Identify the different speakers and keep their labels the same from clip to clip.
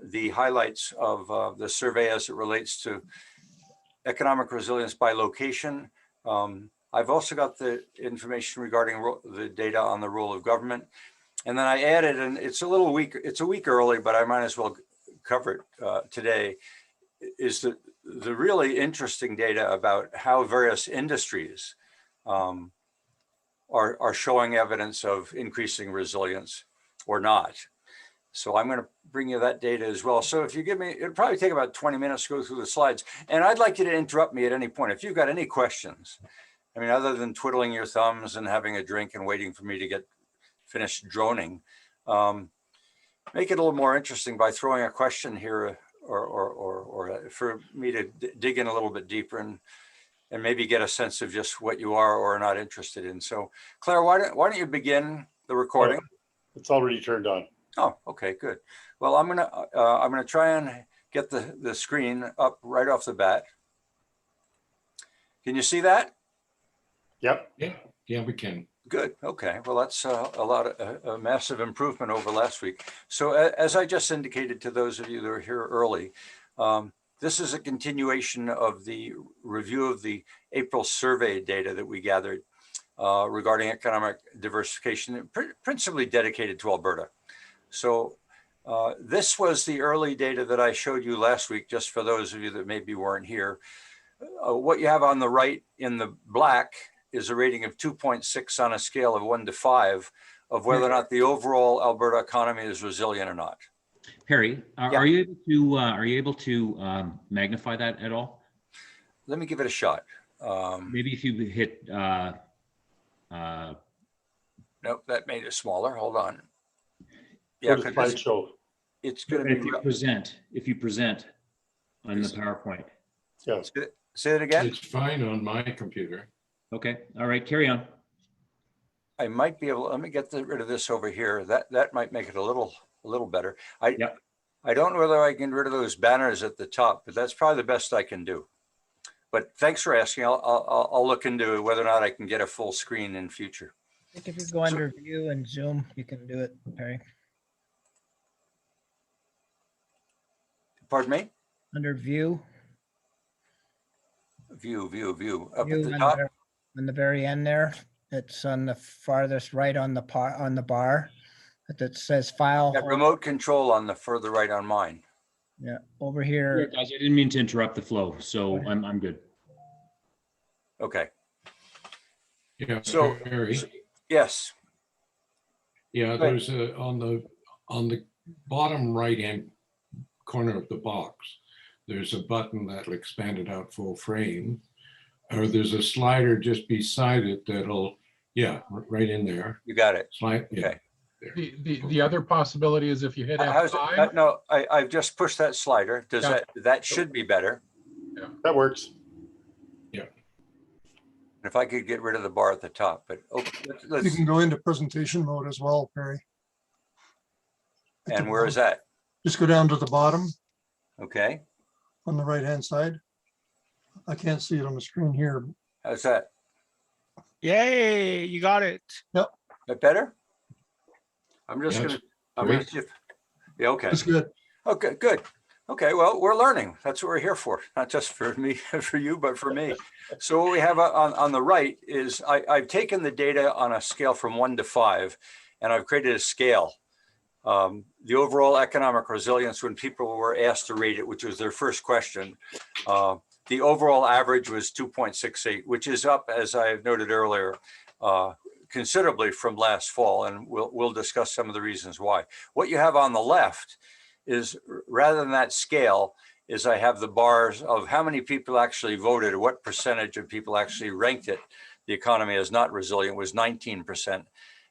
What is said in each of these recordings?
Speaker 1: the highlights of the survey as it relates to economic resilience by location. I've also got the information regarding the data on the role of government. And then I added, and it's a little weak, it's a week early, but I might as well cover it today, is the really interesting data about how various industries are showing evidence of increasing resilience or not. So I'm going to bring you that data as well. So if you give me, it'll probably take about 20 minutes to go through the slides. And I'd like you to interrupt me at any point. If you've got any questions, I mean, other than twiddling your thumbs and having a drink and waiting for me to get finished droning, make it a little more interesting by throwing a question here or for me to dig in a little bit deeper and maybe get a sense of just what you are or are not interested in. So Claire, why don't you begin the recording?
Speaker 2: Oh, it's already turned on.
Speaker 1: Oh, okay, good. Well, I'm gonna try and get the screen up right off the bat. Can you see that?
Speaker 2: Yep.
Speaker 3: Yeah, we can.
Speaker 1: Good. Okay. Well, that's a massive improvement over last week. So as I just indicated to those of you that are here early, this is a continuation of the review of the April survey data that we gathered regarding economic diversification, principally dedicated to Alberta. So this was the early data that I showed you last week, just for those of you that maybe weren't here. What you have on the right in the black is a rating of 2.6 on a scale of 1 to 5 of whether or not the overall Alberta economy is resilient or not.
Speaker 4: Perry, are you able to magnify that at all?
Speaker 1: Let me give it a shot.
Speaker 4: Maybe if you hit.
Speaker 1: Nope, that made it smaller. Hold on.
Speaker 2: Yeah, slideshow.
Speaker 1: It's going to be.
Speaker 4: If you present on the PowerPoint.
Speaker 2: Yeah.
Speaker 1: Say it again.
Speaker 3: It's fine on my computer.
Speaker 4: Okay. All right. Carry on.
Speaker 1: I might be able. Let me get rid of this over here. That might make it a little better. I don't know whether I can get rid of those banners at the top, but that's probably the best I can do. But thanks for asking. I'll look into whether or not I can get a full screen in future.
Speaker 5: I think if you go under view and zoom, you can do it, Perry.
Speaker 1: Pardon me?
Speaker 5: Under view.
Speaker 1: View. Up
Speaker 5: View
Speaker 1: at the top.
Speaker 5: On the very end there, it's on the farthest right on the bar that says file.
Speaker 1: Got remote control on the further right on mine.
Speaker 5: Yeah, over here.
Speaker 4: Guys, I didn't mean to interrupt the flow, so I'm good.
Speaker 1: Okay.
Speaker 3: Yeah.
Speaker 1: So,
Speaker 3: Perry.
Speaker 1: yes.
Speaker 3: Yeah, there's on the bottom right hand corner of the box, there's a button that'll expand it out full frame, or there's a slider just beside it that'll, right in there.
Speaker 1: You got it.
Speaker 3: Slide.
Speaker 1: Okay.
Speaker 6: The other possibility is if you hit F5.
Speaker 1: No, I've just pushed that slider. Does that should be better?
Speaker 6: Yeah.
Speaker 2: That works.
Speaker 3: Yeah.
Speaker 1: If I could get rid of the bar at the top, but
Speaker 7: you can go into presentation mode as well, Perry.
Speaker 1: And where is that?
Speaker 7: Just go down to the bottom.
Speaker 1: Okay.
Speaker 7: On the right hand side. I can't see it on the screen here.
Speaker 1: How's that?
Speaker 8: Yay, you got it.
Speaker 7: Yep.
Speaker 1: That better? I'm just gonna see if, yeah, okay.
Speaker 7: That's good.
Speaker 1: Okay, good. Okay, well, we're learning. That's what we're here for. Not just for me, for you, but for me. So what we have on the right is I've taken the data on a scale from 1 to 5, and I've created a scale. The overall economic resilience, when people were asked to rate it, which was their first question, the overall average was 2.68, which is up, as I noted earlier, considerably from last fall, and we'll discuss some of the reasons why. What you have on the left is, rather than that scale, is I have the bars of how many people actually voted, or what percentage of people actually ranked it. The economy as not resilient was 19%.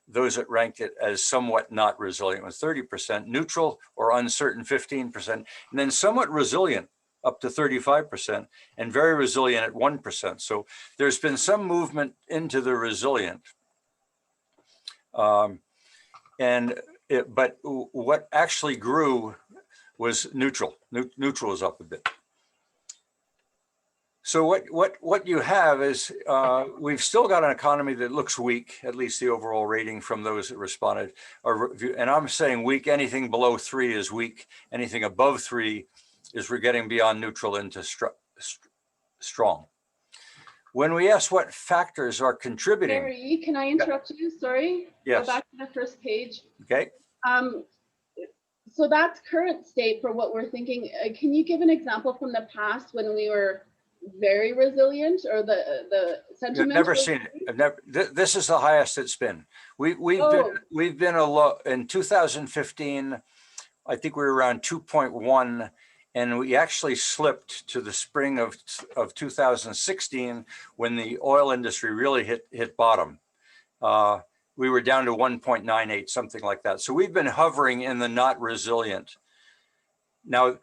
Speaker 1: Those that ranked it as somewhat not resilient was 30%, neutral or uncertain 15%, and then somewhat resilient up to 35%, and very resilient at 1%. So there's been some movement into the resilient. But what actually grew was neutral. Neutral is up a bit. So what you have is we've still got an economy that looks weak, at least the overall rating from those that responded. And I'm saying weak, anything below 3 is weak. Anything above 3 is we're getting beyond neutral into strong. When we ask what factors are contributing.
Speaker 9: Gary, can I interrupt you? Sorry.
Speaker 1: Yes.
Speaker 9: Go back to the first page.
Speaker 1: Okay.
Speaker 9: So that's current state for what we're thinking. Can you give an example from the past when we were very resilient, or the sentiment?
Speaker 1: I've never seen it. I've never. This is the highest it's been. We've been a low in 2015. I think we were around 2.1, and we actually slipped to the spring of 2016 when the oil industry really hit bottom. We were down to 1.98, something like that. So we've been hovering in the not resilient. Now,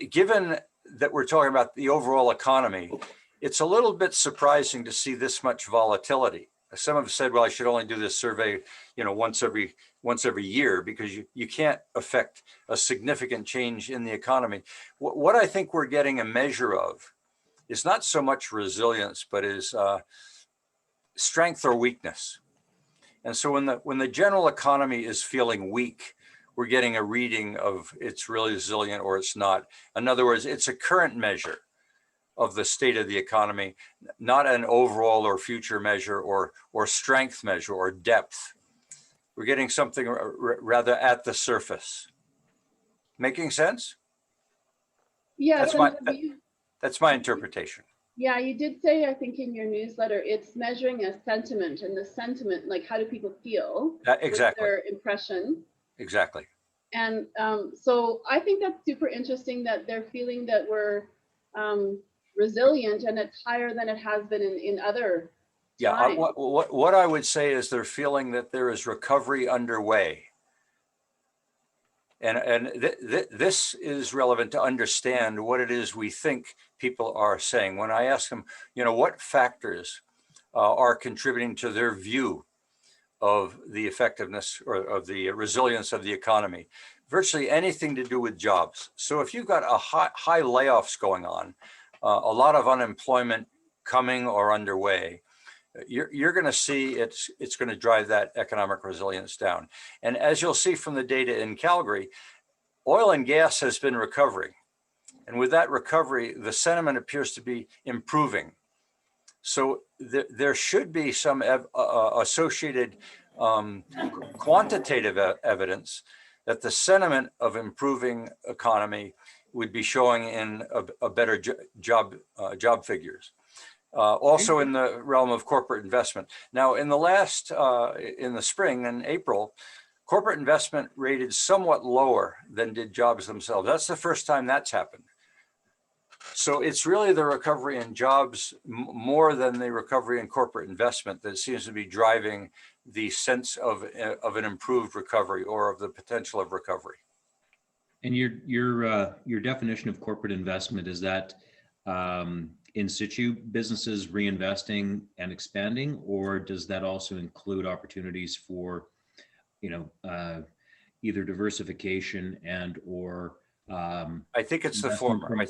Speaker 1: given that we're talking about the overall economy, it's a little bit surprising to see this much volatility. Some have said, well, I should only do this survey, once every year, because you can't affect a significant change in the economy. What I think we're getting a measure of is not so much resilience, but is strength or weakness. And so when the general economy is feeling weak, we're getting a reading of it's really resilient or it's not. In other words, it's a current measure of the state of the economy, not an overall or future measure or strength measure or depth. We're getting something rather at the surface. Making sense?
Speaker 9: Yeah,
Speaker 1: that's my interpretation.
Speaker 9: Yeah, you did say, I think in your newsletter, it's measuring a sentiment, and the sentiment, like how do people feel?
Speaker 1: Exactly.
Speaker 9: With their impression.
Speaker 1: Exactly.
Speaker 9: And so I think that's super interesting that they're feeling that we're resilient, and it's higher than it has been in other times.
Speaker 1: What I would say is they're feeling that there is recovery underway. And this is relevant to understand what it is we think people are saying. When I ask them, what factors are contributing to their view of the effectiveness or of the resilience of the economy, virtually anything to do with jobs. So if you've got a high layoffs going on, a lot of unemployment coming or underway, you're going to see it's going to drive that economic resilience down. And as you'll see from the data in Calgary, oil and gas has been recovering. And with that recovery, the sentiment appears to be improving. So there should be some associated quantitative evidence that the sentiment of improving economy would be showing in a better job figures. Also in the realm of corporate investment. Now, in the spring and April, corporate investment rated somewhat lower than did jobs themselves. That's the first time that's happened. So it's really the recovery in jobs more than the recovery in corporate investment that seems to be driving the sense of an improved recovery or of the potential of recovery.
Speaker 4: And your definition of corporate investment, is that in situ businesses reinvesting and expanding, or does that also include opportunities for, either diversification and or
Speaker 1: I think it's the former.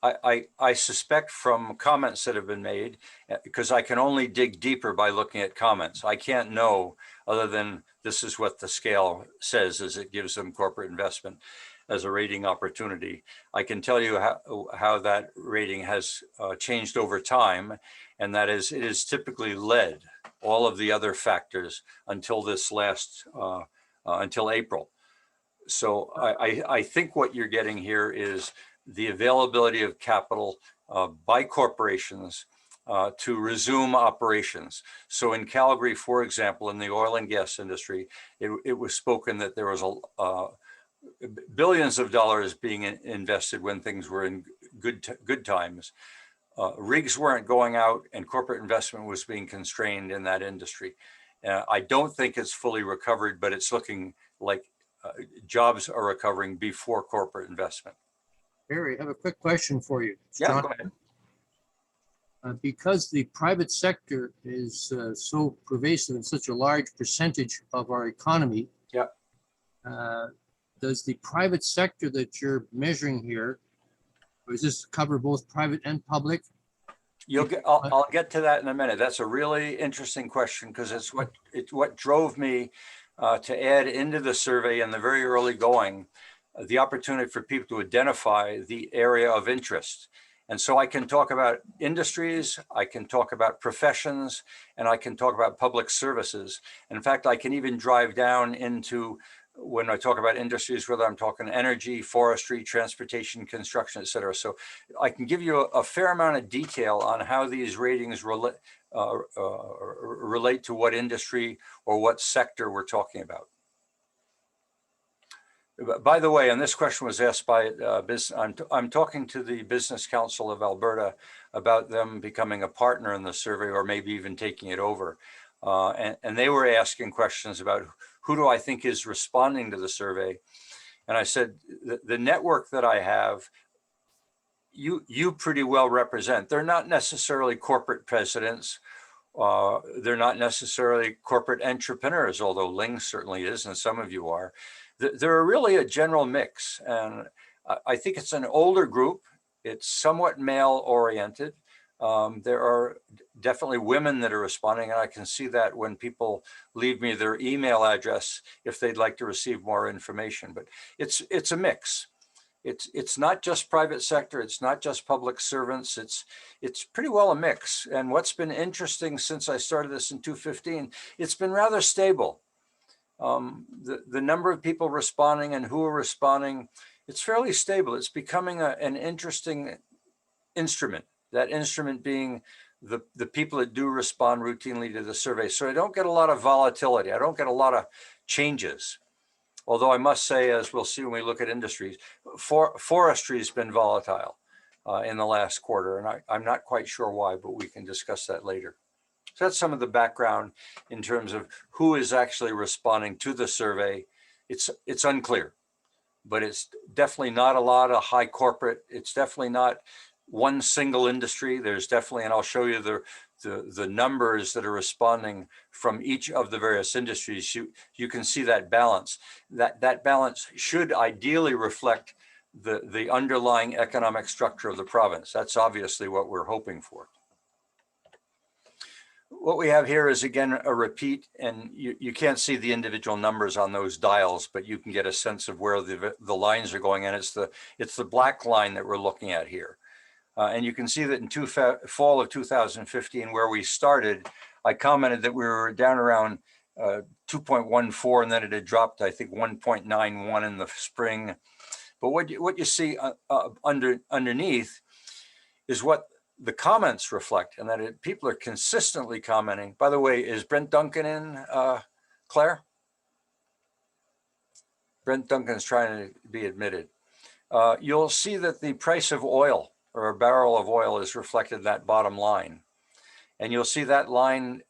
Speaker 1: I suspect from comments that have been made, because I can only dig deeper by looking at comments. I can't know other than this is what the scale says as it gives them corporate investment as a rating opportunity. I can tell you how that rating has changed over time, and that is it is typically led all of the other factors until this until April. So I think what you're getting here is the availability of capital by corporations to resume operations. So in Calgary, for example, in the oil and gas industry, it was spoken that there was billions of dollars being invested when things were in good times. Rigs weren't going out and corporate investment was being constrained in that industry. I don't think it's fully recovered, but it's looking like jobs are recovering before corporate investment.
Speaker 10: Barry, I have a quick question for you.
Speaker 1: Yeah, go ahead.
Speaker 10: Because the private sector is so pervasive and such a large percentage of our economy,
Speaker 1: yeah.
Speaker 10: Does the private sector that you're measuring here Or does this cover both private and public?
Speaker 1: I'll get to that in a minute. That's a really interesting question because it's what drove me to add into the survey in the very early going, the opportunity for people to identify the area of interest. And so I can talk about industries, I can talk about professions, and I can talk about public services. In fact, I can even drive down into, when I talk about industries, whether I'm talking energy, forestry, transportation, construction, et cetera. So I can give you a fair amount of detail on how these ratings relate to what industry or what sector we're talking about. By the way, and this question was asked by I'm talking to the Business Council of Alberta about them becoming a partner in the survey or maybe even taking it over. And they were asking questions about who do I think is responding to the survey? And I said, the network that I have, you pretty well represent. They're not necessarily corporate presidents. They're not necessarily corporate entrepreneurs, although Ling certainly is, and some of you are. They're really a general mix. And I think it's an older group. It's somewhat male oriented. There are definitely women that are responding, and I can see that when people leave me their email address if they'd like to receive more information. But it's a mix. It's not just private sector. It's not just public servants. It's pretty well a mix. And what's been interesting since I started this in 2015, it's been rather stable. The number of people responding and who are responding, it's fairly stable. It's becoming an interesting instrument. That instrument being the people that do respond routinely to the survey. So I don't get a lot of volatility. I don't get a lot of changes. Although I must say, as we'll see when we look at industries, forestry has been volatile in the last quarter. And I'm not quite sure why, but we can discuss that later. So that's some of the background in terms of who is actually responding to the survey. It's unclear, but it's definitely not a lot of high corporate. It's definitely not one single industry. There's definitely, and I'll show you the numbers that are responding from each of the various industries. You can see that balance. That balance should ideally reflect the underlying economic structure of the province. That's obviously what we're hoping for. What we have here is, again, a repeat, and you can't see the individual numbers on those dials, but you can get a sense of where the lines are going. And it's the black line that we're looking at here. And you can see that in fall of 2015, where we started, I commented that we were down around 2.14, and then it had dropped, I think, 1.91 in the spring. But what you see underneath is what the comments reflect, and that people are consistently commenting. By the way, is Brent Duncan in, Claire? Brent Duncan's trying to be admitted. You'll see that the price of oil, or a barrel of oil, is reflected in that bottom line. And you'll see that line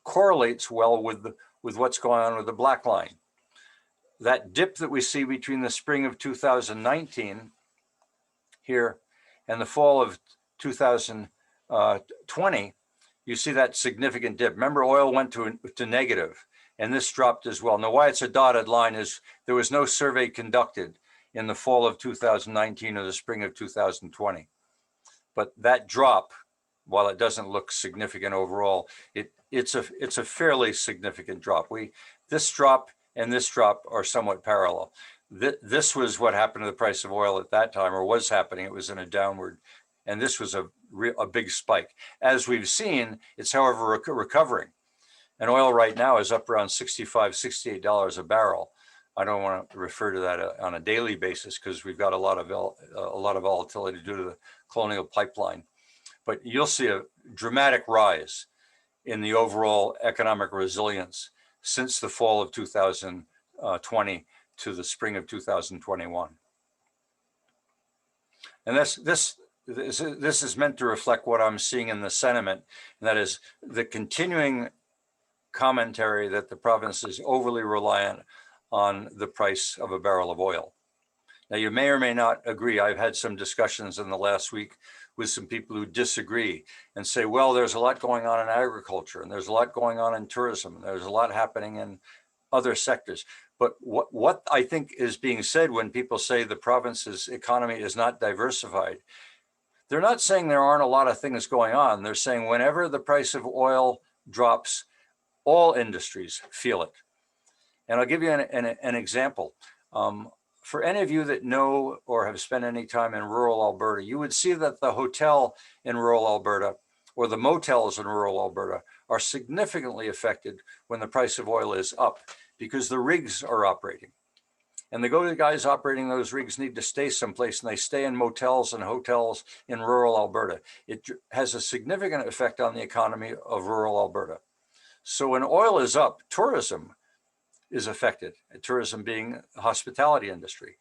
Speaker 1: correlates well with what's going on with the black line. That dip that we see between the spring of 2019 here and the fall of 2020, you see that significant dip. Remember, oil went to negative, and this dropped as well. Now, why it's a dotted line is there was no survey conducted in the fall of 2019 or the spring of 2020. But that drop, while it doesn't look significant overall, it's a fairly significant drop. This drop and this drop are somewhat parallel. This was what happened to the price of oil at that time, or was happening. It was in a downward, and this was a big spike. As we've seen, it's however recovering. And oil right now is up around $65, $68 a barrel. I don't want to refer to that on a daily basis because we've got a lot of volatility due to the Colonial Pipeline. But you'll see a dramatic rise in the overall economic resilience since the fall of 2020 to the spring of 2021. And this is meant to reflect what I'm seeing in the sentiment, and that is the continuing commentary that the province is overly reliant on the price of a barrel of oil. Now, you may or may not agree. I've had some discussions in the last week with some people who disagree and say, well, there's a lot going on in agriculture, and there's a lot going on in tourism, and there's a lot happening in other sectors. But what I think is being said when people say the province's economy is not diversified, they're not saying there aren't a lot of things going on. They're saying whenever the price of oil drops, all industries feel it. And I'll give you an example. For any of you that know or have spent any time in rural Alberta, you would see that the hotel in rural Alberta or the motels in rural Alberta are significantly affected when the price of oil is up because the rigs are operating. And the guys operating those rigs need to stay someplace, and they stay in motels and hotels in rural Alberta. It has a significant effect on the economy of rural Alberta. So when oil is up, tourism is affected, tourism being the hospitality industry.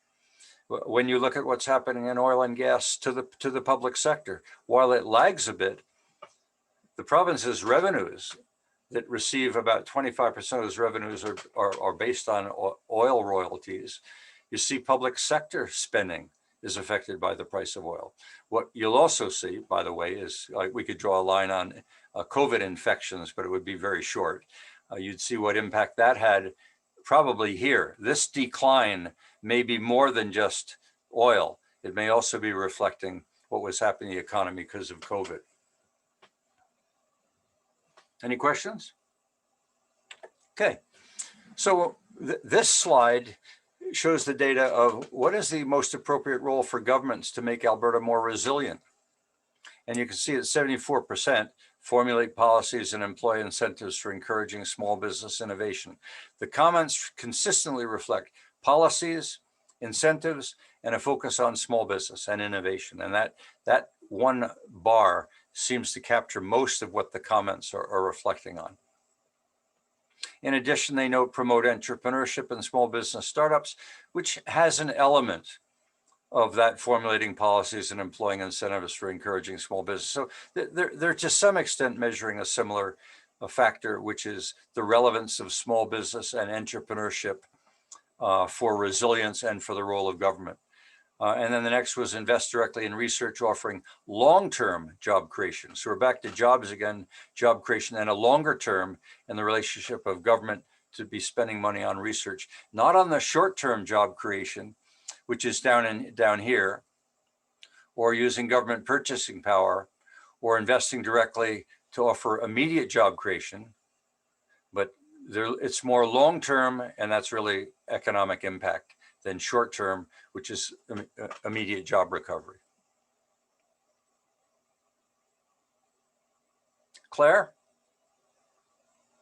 Speaker 1: When you look at what's happening in oil and gas to the public sector, while it lags a bit, the province's revenues that receive about 25% of those revenues are based on oil royalties. You see public sector spending is affected by the price of oil. What you'll also see, by the way, is we could draw a line on COVID infections, but it would be very short. You'd see what impact that had probably here. This decline may be more than just oil. It may also be reflecting what was happening in the economy because of COVID. Any questions? Okay, so this slide shows the data of what is the most appropriate role for governments to make Alberta more resilient. And you can see that 74% formulate policies and employ incentives for encouraging small business innovation. The comments consistently reflect policies, incentives, and a focus on small business and innovation. And that one bar seems to capture most of what the comments are reflecting on. In addition, they note promote entrepreneurship and small business startups, which has an element of that formulating policies and employing incentives for encouraging small business. So they're to some extent measuring a similar factor, which is the relevance of small business and entrepreneurship for resilience and for the role of government. And then the next was invest directly in research offering long-term job creation. So we're back to jobs again, job creation, and a longer term in the relationship of government to be spending money on research, not on the short-term job creation, which is down here, or using government purchasing power, or investing directly to offer immediate job creation. But it's more long-term, and that's really economic impact, than short-term, which is immediate job recovery. Claire?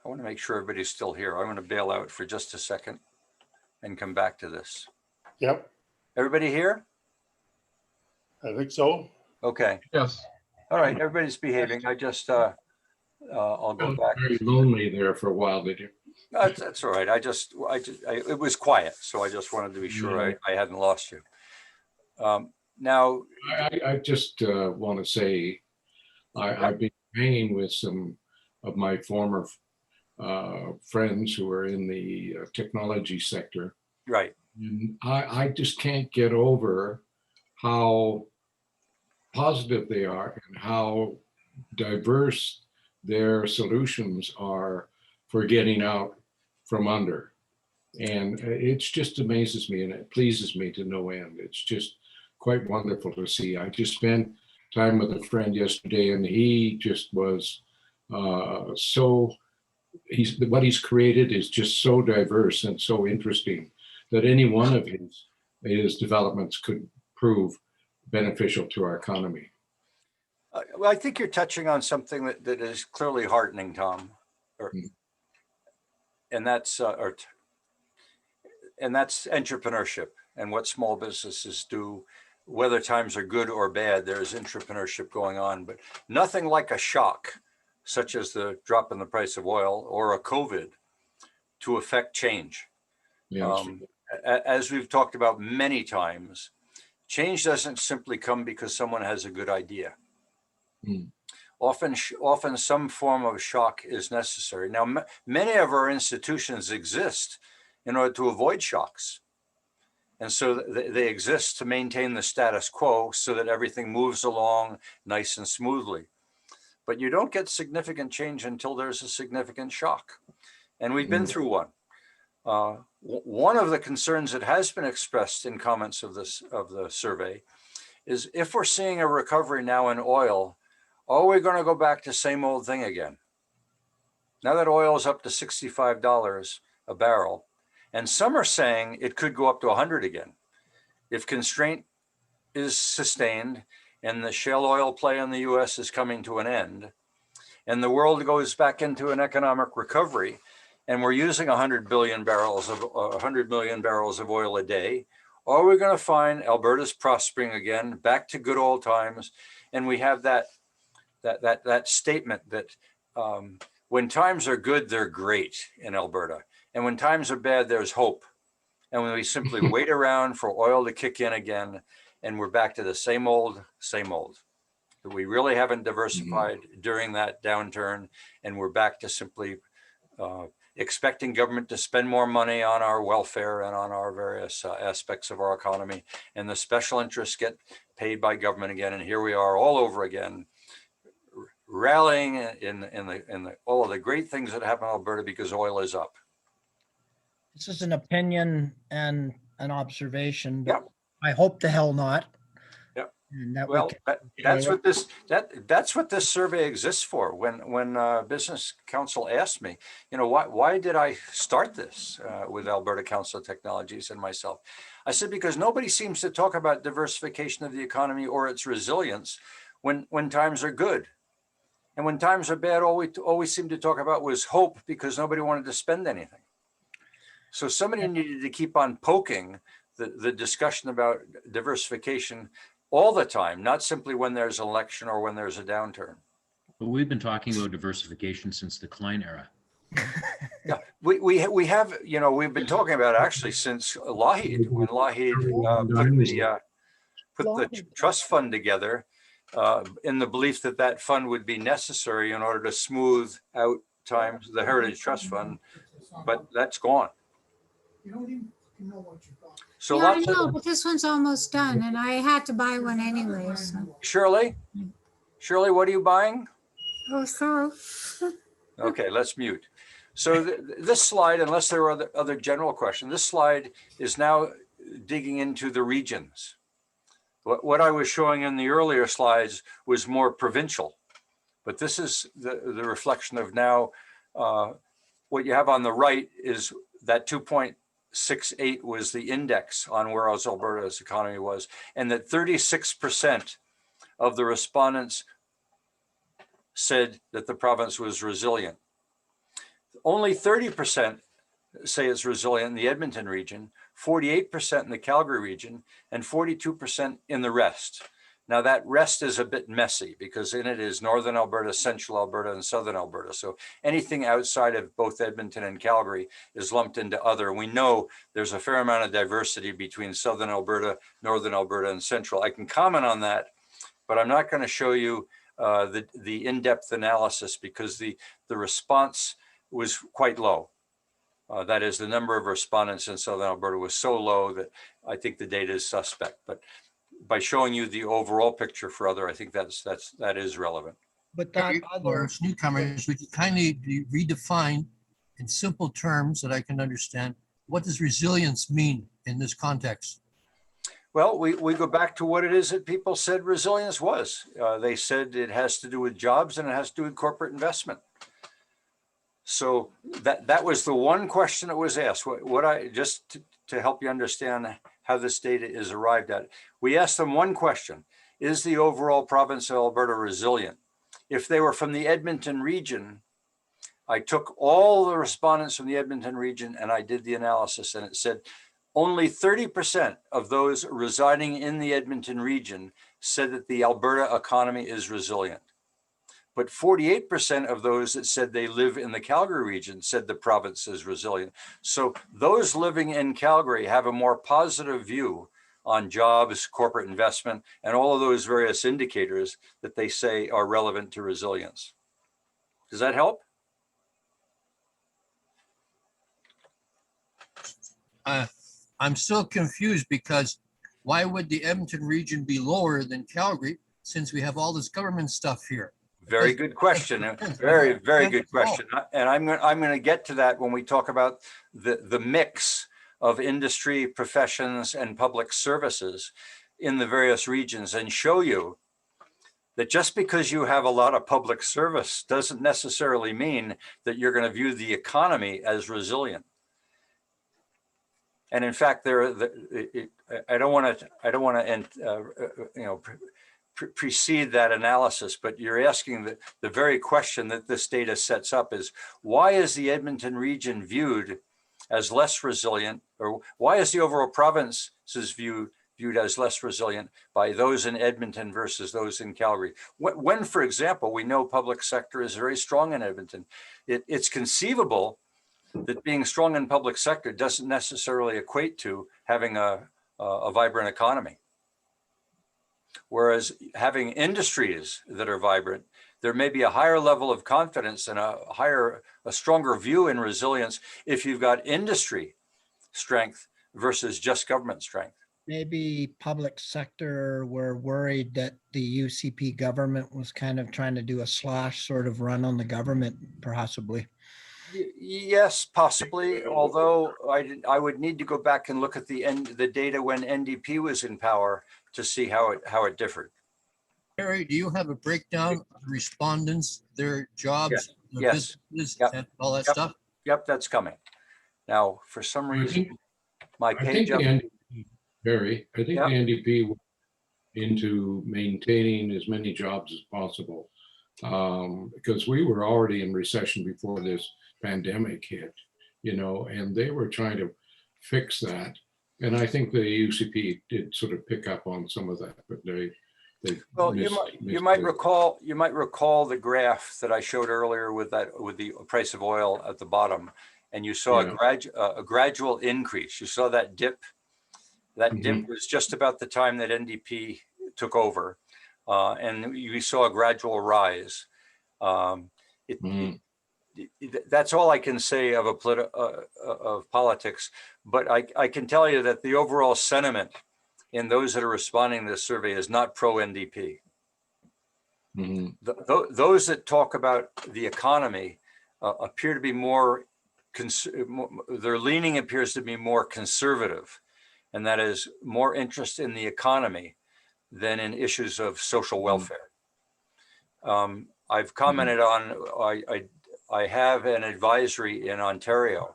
Speaker 1: I want to make sure everybody's still here. I'm going to bail out for just a second and come back to this.
Speaker 2: Yep,
Speaker 1: Everybody here?
Speaker 2: I think so.
Speaker 1: Okay.
Speaker 6: Yes.
Speaker 1: All right, everybody's behaving. I just, I'll go back.
Speaker 3: Very lonely there for a while, did you?
Speaker 1: That's all right. It was quiet, so I just wanted to be sure I hadn't lost you. Now,
Speaker 3: I just want to say I've been hanging with some of my former friends who are in the technology sector.
Speaker 1: right.
Speaker 3: And I just can't get over how positive they are and how diverse their solutions are for getting out from under. And it just amazes me and it pleases me to no end. It's just quite wonderful to see. I just spent time with a friend yesterday and he just was what he's created is just so diverse and so interesting that any one of his developments could prove beneficial to our economy.
Speaker 1: Well, I think you're touching on something that is clearly heartening, Tom. And that's entrepreneurship and what small businesses do. Whether times are good or bad, there's entrepreneurship going on, but nothing like a shock, such as the drop in the price of oil or a COVID, to affect change.
Speaker 3: Yes.
Speaker 1: As we've talked about many times, change doesn't simply come because someone has a good idea. Often some form of shock is necessary. Now, many of our institutions exist in order to avoid shocks. And so they exist to maintain the status quo so that everything moves along nice and smoothly. But you don't get significant change until there's a significant shock. And we've been through one. One of the concerns that has been expressed in comments of the survey is if we're seeing a recovery now in oil, are we going to go back to same old thing again? Now that oil is up to $65 a barrel, and some are saying it could go up to 100 again. If constraint is sustained and the shale oil play in the US is coming to an end, and the world goes back into an economic recovery, and we're using 100 million barrels of oil a day, are we going to find Alberta's prospering again, back to good old times? And we have that statement that when times are good, they're great in Alberta. And when times are bad, there's hope. And when we simply wait around for oil to kick in again, and we're back to the same old, same old. We really haven't diversified during that downturn, and we're back to simply expecting government to spend more money on our welfare and on our various aspects of our economy, and the special interests get paid by government again. And here we are all over again, rallying in all of the great things that happen in Alberta because oil is up.
Speaker 5: This is an opinion and an observation, but
Speaker 1: Yep.
Speaker 5: I hope the hell not.
Speaker 1: Yep.
Speaker 5: And that we
Speaker 1: Well,
Speaker 5: can-
Speaker 1: that's what this survey exists for. When Business Council asked me, why did I start this with Alberta Council of Technologies and myself? I said, because nobody seems to talk about diversification of the economy or its resilience when times are good. And when times are bad, all we seemed to talk about was hope because nobody wanted to spend anything. So somebody needed to keep on poking the discussion about diversification all the time, not simply when there's an election or when there's a downturn.
Speaker 4: But we've been talking about diversification since the Klein era.
Speaker 1: Yeah, we have, we've been talking about it actually since Lougheed, when Lougheed put the trust fund together in the belief that fund would be necessary in order to smooth out times, the Heritage Trust Fund, but that's gone.
Speaker 11: You don't even know what you're talking.
Speaker 1: So
Speaker 11: Yeah, I
Speaker 1: lots
Speaker 11: know,
Speaker 1: of,
Speaker 11: but this one's almost done and I had to buy one anyway, so.
Speaker 1: Shirley, what are you buying?
Speaker 11: Oh, sorry.
Speaker 1: Okay, let's mute. So this slide, unless there are other general questions, this slide is now digging into the regions. What I was showing in the earlier slides was more provincial, but this is the reflection of now. What you have on the right is that 2.68 was the index on where Alberta's economy was, and that 36% of the respondents said that the province was resilient. Only 30% say it's resilient in the Edmonton region, 48% in the Calgary region, and 42% in the rest. Now that rest is a bit messy because in it is Northern Alberta, Central Alberta, and Southern Alberta. So anything outside of both Edmonton and Calgary is lumped into other. We know there's a fair amount of diversity between Southern Alberta, Northern Alberta, and Central. I can comment on that, but I'm not going to show you the in-depth analysis because the response was quite low. That is, the number of respondents in Southern Alberta was so low that I think the data is suspect. But by showing you the overall picture for other, I think that is relevant.
Speaker 5: But that
Speaker 10: For
Speaker 5: other,
Speaker 10: us newcomers, would you kindly redefine in simple terms that I can understand, what does resilience mean in this context?
Speaker 1: Well, we go back to what it is that people said resilience was. They said it has to do with jobs and it has to do with corporate investment. So that was the one question that was asked. Just to help you understand how this data is arrived at, we asked them one question: is the overall province of Alberta resilient? If they were from the Edmonton region, I took all the respondents from the Edmonton region and I did the analysis, and it said only 30% of those residing in the Edmonton region said that the Alberta economy is resilient. But 48% of those that said they live in the Calgary region said the province is resilient. So those living in Calgary have a more positive view on jobs, corporate investment, and all of those various indicators that they say are relevant to resilience. Does that help?
Speaker 10: I'm still confused because why would the Edmonton region be lower than Calgary since we have all this government stuff here?
Speaker 1: Very good question. Very, very good question. And I'm going to get to that when we talk about the mix of industry, professions, and public services in the various regions, and show you that just because you have a lot of public service doesn't necessarily mean that you're going to view the economy as resilient. And in fact, I don't want to precede that analysis, but you're asking the very question that this data sets up is, why is the Edmonton region viewed as less resilient, or why is the overall province's viewed as less resilient by those in Edmonton versus those in Calgary? When, for example, we know public sector is very strong in Edmonton, it's conceivable that being strong in public sector doesn't necessarily equate to having a vibrant economy. Whereas having industries that are vibrant, there may be a higher level of confidence and a stronger view in resilience if you've got industry strength versus just government strength.
Speaker 5: Maybe public sector were worried that the UCP government was kind of trying to do a slash sort of run on the government, possibly.
Speaker 1: Yes, possibly. Although I would need to go back and look at the data when NDP was in power to see how it differed.
Speaker 10: Harry, do you have a breakdown of the respondents, their jobs, their
Speaker 1: Yes.
Speaker 10: businesses,
Speaker 1: Yep.
Speaker 10: and all that stuff?
Speaker 1: Yep, that's coming. Now, for some reason, my
Speaker 3: I think
Speaker 1: page
Speaker 3: the
Speaker 1: up.
Speaker 3: NDP, Barry, I think
Speaker 1: Yep.
Speaker 3: the NDP went into maintaining as many jobs as possible, because we were already in recession before this pandemic hit, and they were trying to fix that. And I think the UCP did sort of pick up on some of that, but they
Speaker 1: Well, you might recall the graph that I showed earlier with the price of oil at the bottom, and you saw a gradual increase. You saw that dip. That dip was just about the time that NDP took over, and you saw a gradual rise. That's all I can say of of politics, but I can tell you that the overall sentiment in those that are responding to this survey is not pro-NDP. Those that talk about the economy appear to be their leaning appears to be more conservative, and that is more interest in the economy than in issues of social welfare. I've commented on, I have an advisory in Ontario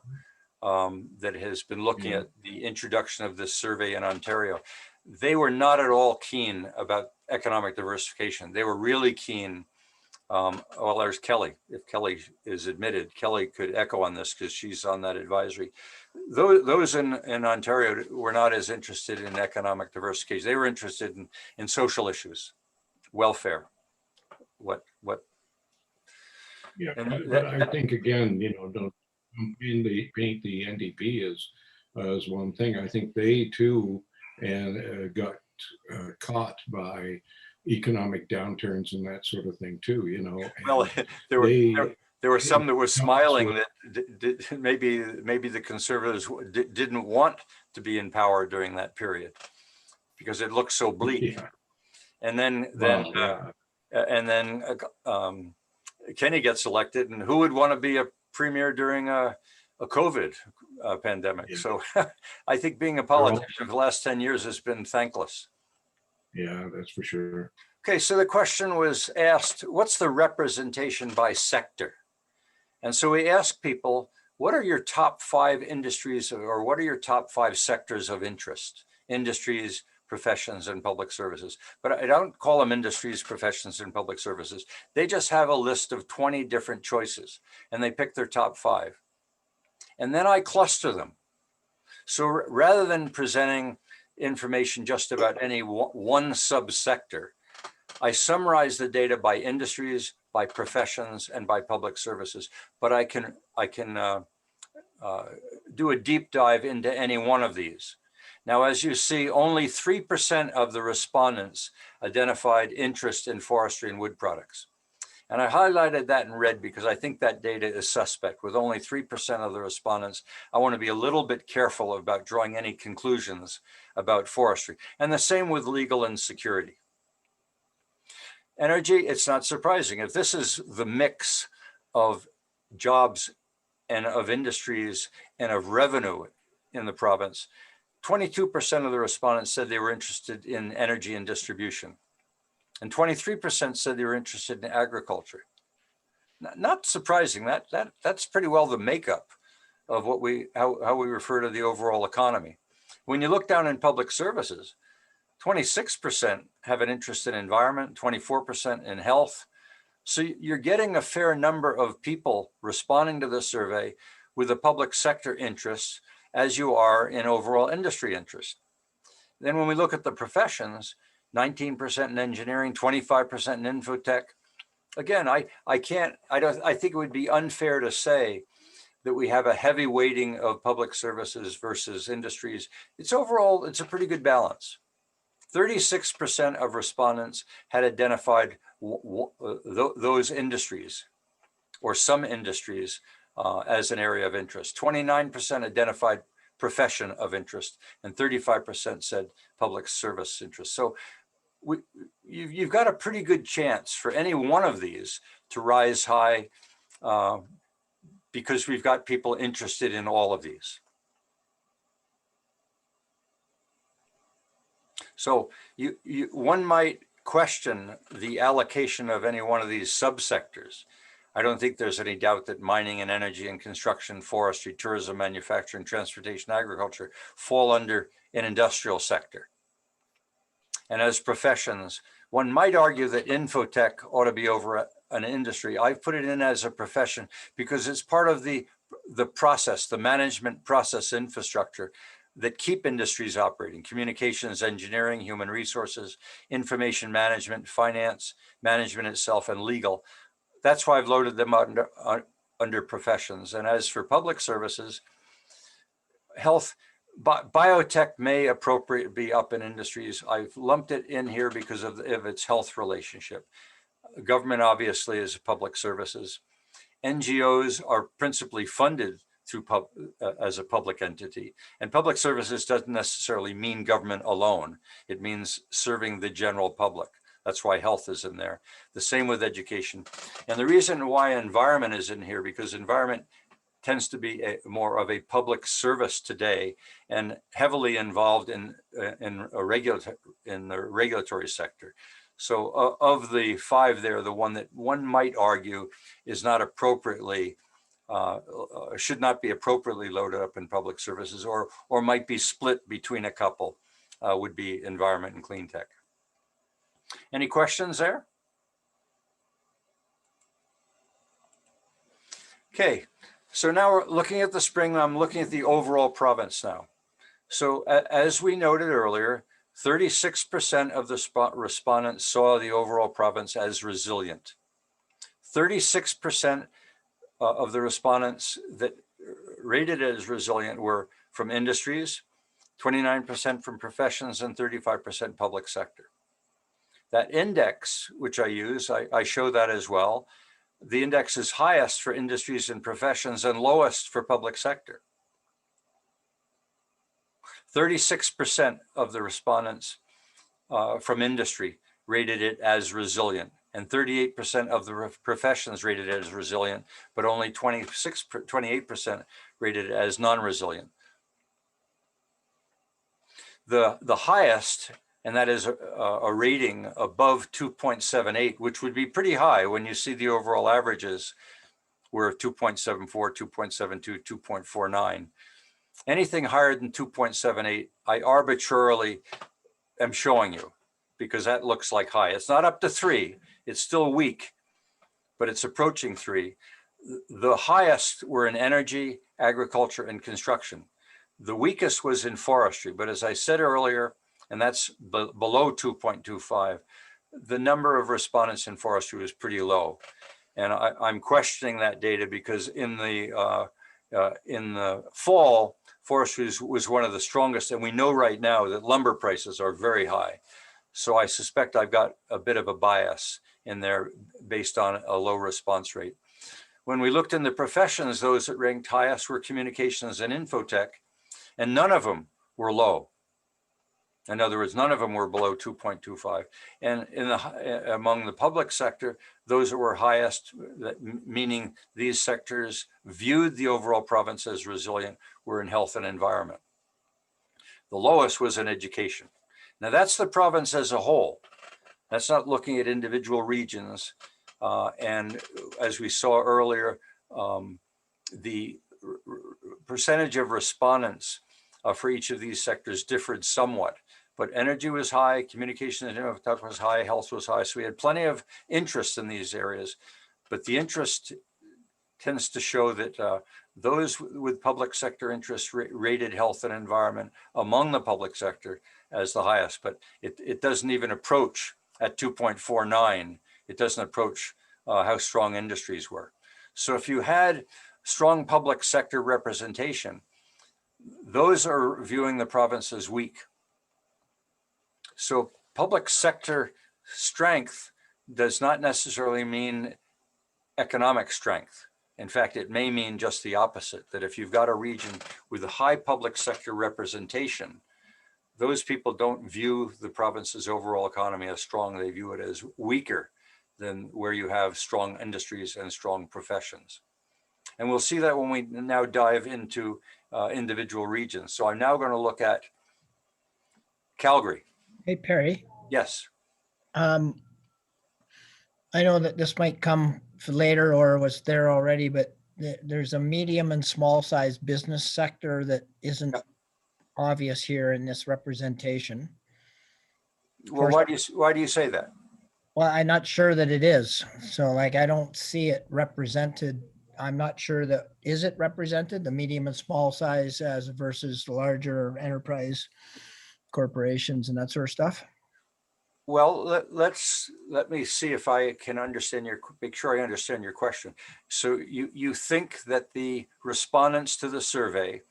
Speaker 1: that has been looking at the introduction of this survey in Ontario. They were not at all keen about economic diversification. They were really keen. Well, there's Kelly. If Kelly is admitted, Kelly could echo on this because she's on that advisory. Those in Ontario were not as interested in economic diversification. They were interested in social issues, welfare.
Speaker 3: Yeah, but I think again, don't paint the NDP as one thing. I think they too got caught by economic downturns and that sort of thing too.
Speaker 1: Well, there were some that were smiling that maybe the Conservatives didn't want to be in power during that period because it looked so bleak. Yeah. And then Kenny gets elected, and who would want to be a premier during a COVID pandemic? Yeah. So I think being a politician for the last 10 years has been thankless.
Speaker 3: Yeah, that's for sure.
Speaker 1: Okay, so the question was asked, what's the representation by sector? And so we asked people, what are your top 5 industries, or what are your top 5 sectors of interest? Industries, professions, and public services. But I don't call them industries, professions, and public services. They just have a list of 20 different choices, and they pick their top 5. And then I cluster them. So rather than presenting information just about any one subsector, I summarize the data by industries, by professions, and by public services. But I can do a deep dive into any one of these. Now, as you see, only 3% of the respondents identified interest in forestry and wood products. And I highlighted that in red because I think that data is suspect. With only 3% of the respondents, I want to be a little bit careful about drawing any conclusions about forestry. And the same with legal and security. Energy, it's not surprising. If this is the mix of jobs and of industries and of revenue in the province, 22% of the respondents said they were interested in energy and distribution. And 23% said they were interested in agriculture. Not surprising. That's pretty well the makeup of what how we refer to the overall economy. When you look down in public services, 26% have an interest in environment, 24% in health. So you're getting a fair number of people responding to the survey with a public sector interest as you are in overall industry interest. Then when we look at the professions, 19% in engineering, 25% in infotech. Again, I think it would be unfair to say that we have a heavy weighting of public services versus industries. It's a pretty good balance. 36% of respondents had identified those industries or some industries as an area of interest. 29% identified profession of interest, and 35% said public service interest. So you've got a pretty good chance for any one of these to rise high because we've got people interested in all of these. So one might question the allocation of any one of these subsectors. I don't think there's any doubt that mining and energy and construction, forestry, tourism, manufacturing, transportation, agriculture fall under an industrial sector. And as professions, one might argue that infotech ought to be over an industry. I've put it in as a profession because it's part of the process, the management process infrastructure that keep industries operating: communications, engineering, human resources, information management, finance, management itself, and legal. That's why I've loaded them under professions. And as for public services, health, biotech may appropriately be up in industries. I've lumped it in here because of its health relationship. Government obviously is public services. NGOs are principally funded through as a public entity, and public services doesn't necessarily mean government alone. It means serving the general public. That's why health is in there. The same with education. And the reason why environment is in here, because environment tends to be more of a public service today and heavily involved in the regulatory sector. So of the five there, the one that one might argue is not appropriately, should not be appropriately loaded up in public services, or might be split between a couple, would be environment and clean tech. Any questions there? Okay, so now we're looking at the spring. I'm looking at the overall province now. So as we noted earlier, 36% of the respondents saw the overall province as resilient. 36% of the respondents that rated it as resilient were from industries, 29% from professions, and 35% public sector. That index, which I use, I show that as well. The index is highest for industries and professions and lowest for public sector. 36% of the respondents from industry rated it as resilient, and 38% of the professions rated it as resilient, but only 28% rated it as non-resilient. The highest, and that is a rating above 2.78, which would be pretty high when you see the overall averages were 2.74, 2.72, 2.49. Anything higher than 2.78, I arbitrarily am showing you because that looks like high. It's not up to 3. It's still weak, but it's approaching 3. The highest were in energy, agriculture, and construction. The weakest was in forestry, but as I said earlier, and that's below 2.25, the number of respondents in forestry was pretty low. And I'm questioning that data because in the fall, forestry was one of the strongest, and we know right now that lumber prices are very high. So I suspect I've got a bit of a bias in there based on a low response rate. When we looked in the professions, those that ranked highest were communications and infotech, and none of them were low. In other words, none of them were below 2.25. And among the public sector, those that were highest, meaning these sectors viewed the overall province as resilient, were in health and environment. The lowest was in education. Now that's the province as a whole. That's not looking at individual regions. And as we saw earlier, the percentage of respondents for each of these sectors differed somewhat. But energy was high, communication was high, health was high. So we had plenty of interest in these areas. But the interest tends to show that those with public sector interests rated health and environment among the public sector as the highest. But it doesn't even approach at 2.49. It doesn't approach how strong industries were. So if you had strong public sector representation, those are viewing the province as weak. So public sector strength does not necessarily mean economic strength. In fact, it may mean just the opposite, that if you've got a region with a high public sector representation, those people don't view the province's overall economy as strong. They view it as weaker than where you have strong industries and strong professions. And we'll see that when we now dive into individual regions. So I'm now going to look at Calgary.
Speaker 5: Hey, Perry.
Speaker 1: Yes.
Speaker 5: I know that this might come for later or was there already, but there's a medium and small size business sector that isn't obvious here in this representation.
Speaker 1: Well, why do you say that?
Speaker 5: Well, I'm not sure that it is. So like, I don't see it represented. I'm not sure that, is it represented, the medium and small size as versus the larger enterprise corporations and that sort of stuff?
Speaker 1: Well, let me see if I can make sure I understand your question. So you think that the respondents to the survey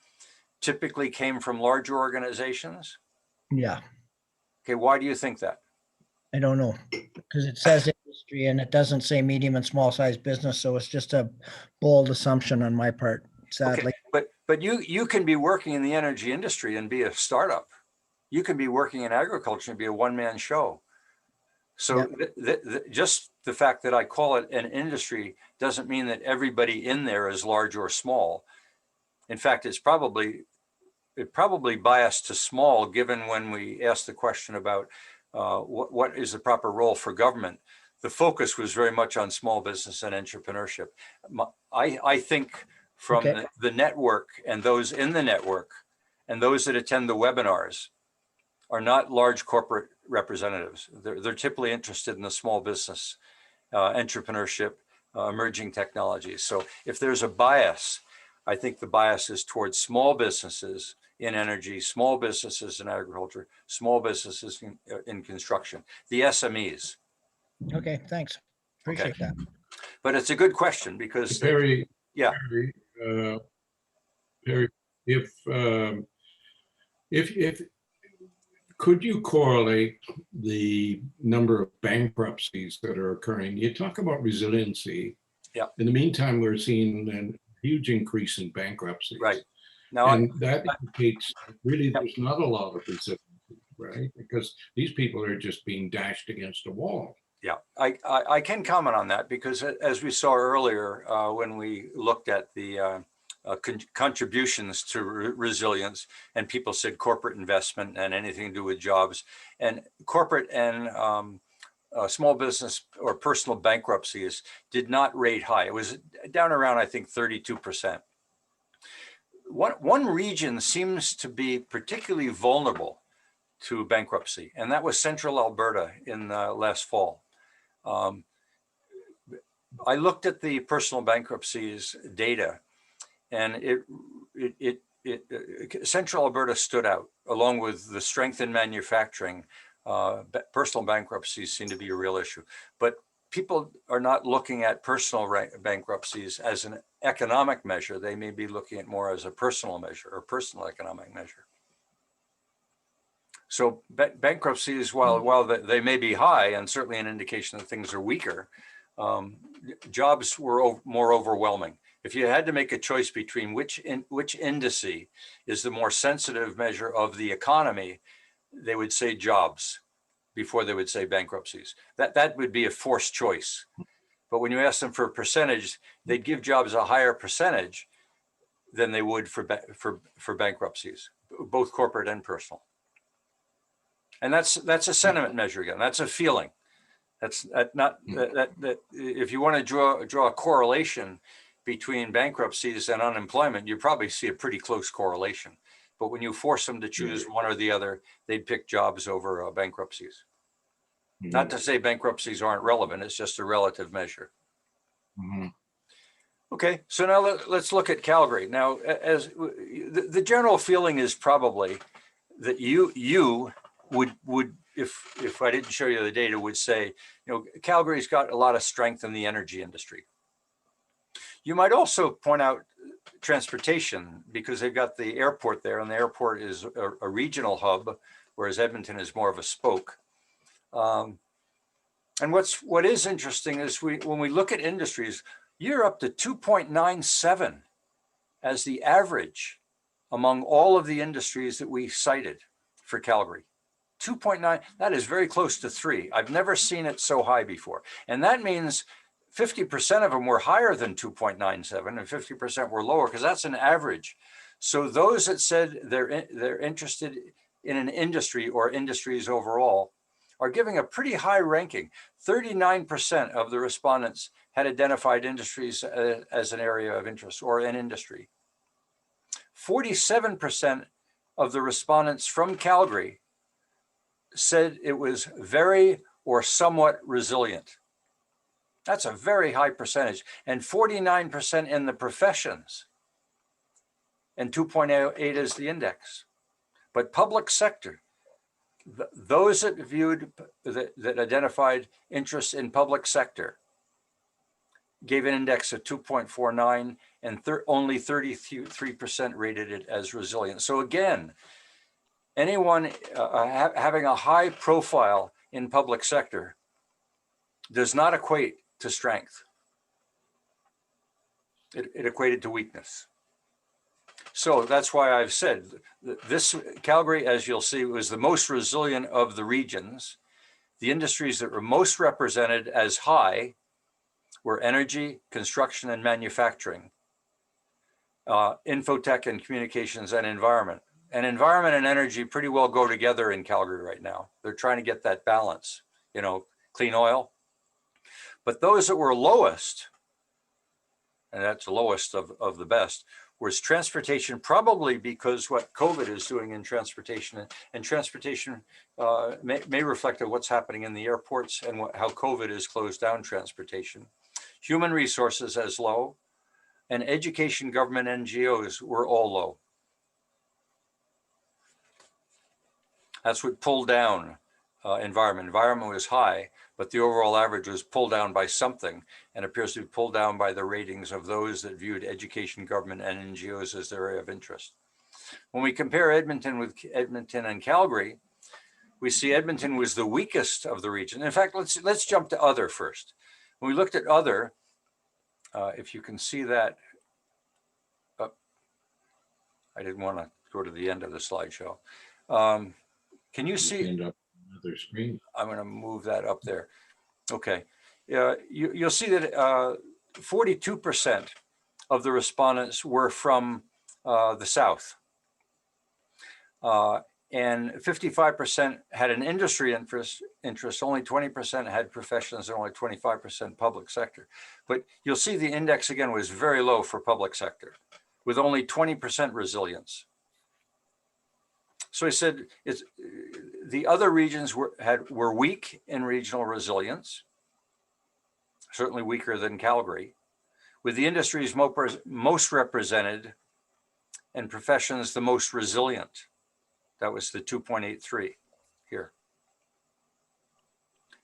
Speaker 1: typically came from larger organizations?
Speaker 5: Yeah.
Speaker 1: Okay, why do you think that?
Speaker 5: I don't know, because it says industry and it doesn't say medium and small size business. So it's just a bold assumption on my part, sadly.
Speaker 1: Okay, but you can be working in the energy industry and be a startup. You can be working in agriculture and be a one-man show. So just the fact that I call it an industry doesn't mean that everybody in there is large or small. In fact, it probably biased to small, given when we asked the question about what is the proper role for government. The focus was very much on small business and entrepreneurship. I think from the network and those in the network and those that attend the webinars are not large corporate representatives. They're typically interested in the small business, entrepreneurship, emerging technologies. So if there's a bias, I think the bias is towards small businesses in energy, small businesses in agriculture, small businesses in construction, the SMEs.
Speaker 5: Okay, thanks. Appreciate that.
Speaker 1: But it's a good question because
Speaker 3: Perry,
Speaker 1: Perry,
Speaker 3: if could you correlate the number of bankruptcies that are occurring? You talk about resiliency.
Speaker 1: Yeah.
Speaker 3: In the meantime, we're seeing a huge increase in bankruptcies.
Speaker 1: Right. Now,
Speaker 3: and that indicates really there's not a lot of resiliency, right? Because these people are just being dashed against a wall.
Speaker 1: Yeah, I can comment on that because as we saw earlier, when we looked at the contributions to resilience, and people said corporate investment and anything to do with jobs, and corporate and small business or personal bankruptcies did not rate high. It was down around, I think, 32%. One region seems to be particularly vulnerable to bankruptcy, and that was Central Alberta in last fall. I looked at the personal bankruptcies data, and Central Alberta stood out, along with the strength in manufacturing. Personal bankruptcies seem to be a real issue, but people are not looking at personal bankruptcies as an economic measure. They may be looking at more as a personal measure or personal economic measure. So bankruptcies, while they may be high and certainly an indication that things are weaker, jobs were more overwhelming. If you had to make a choice between which indice is the more sensitive measure of the economy, they would say jobs before they would say bankruptcies. That would be a forced choice. But when you ask them for a percentage, they'd give jobs a higher percentage than they would for bankruptcies, both corporate and personal. And that's a sentiment measure again. That's a feeling. That's not that if you want to draw a correlation between bankruptcies and unemployment, you probably see a pretty close correlation. But when you force them to choose one or the other, they'd pick jobs over bankruptcies. Not to say bankruptcies aren't relevant, it's just a relative measure. Okay, so now let's look at Calgary. Now, as the general feeling is probably that you would if I didn't show you the data, would say, Calgary's got a lot of strength in the energy industry. You might also point out transportation, because they've got the airport there, and the airport is a regional hub, whereas Edmonton is more of a spoke. And what is interesting is when we look at industries, you're up to 2.97 as the average among all of the industries that we cited for Calgary. 2.9, that is very close to 3. I've never seen it so high before. And that means 50% of them were higher than 2.97 and 50% were lower, because that's an average. So those that said they're interested in an industry or industries overall are giving a pretty high ranking. 39% of the respondents had identified industries as an area of interest or an industry. 47% of the respondents from Calgary said it was very or somewhat resilient. That's a very high percentage. And 49% in the professions, and 2.8 is the index. But public sector, those that viewed, that identified interest in public sector gave an index of 2.49, and only 33% rated it as resilient. So again, anyone having a high profile in public sector does not equate to strength. It equated to weakness. So that's why I've said this Calgary, as you'll see, was the most resilient of the regions. The industries that were most represented as high were energy, construction, and manufacturing, infotech and communications, and environment. And environment and energy pretty well go together in Calgary right now. They're trying to get that balance, clean oil. But those that were lowest, and that's the lowest of the best, was transportation, probably because what COVID is doing in transportation, and transportation may reflect on what's happening in the airports and how COVID has closed down transportation. Human resources as low, and education, government, NGOs were all low. That's what pulled down environment. Environment was high, but the overall average was pulled down by something, and appears to be pulled down by the ratings of those that viewed education, government, and NGOs as their area of interest. When we compare Edmonton with Edmonton and Calgary, we see Edmonton was the weakest of the region. In fact, let's jump to other first. When we looked at other, if you can see that, I didn't want to go to the end of the slideshow. Can you see?
Speaker 3: End up on another screen.
Speaker 1: I'm going to move that up there. Okay. You'll see that 42% of the respondents were from the South. And 55% had an industry interest, only 20% had professions, and only 25% public sector. But you'll see the index again was very low for public sector, with only 20% resilience. So I said the other regions were weak in regional resilience, certainly weaker than Calgary, with the industries most represented and professions the most resilient. That was the 2.83 here.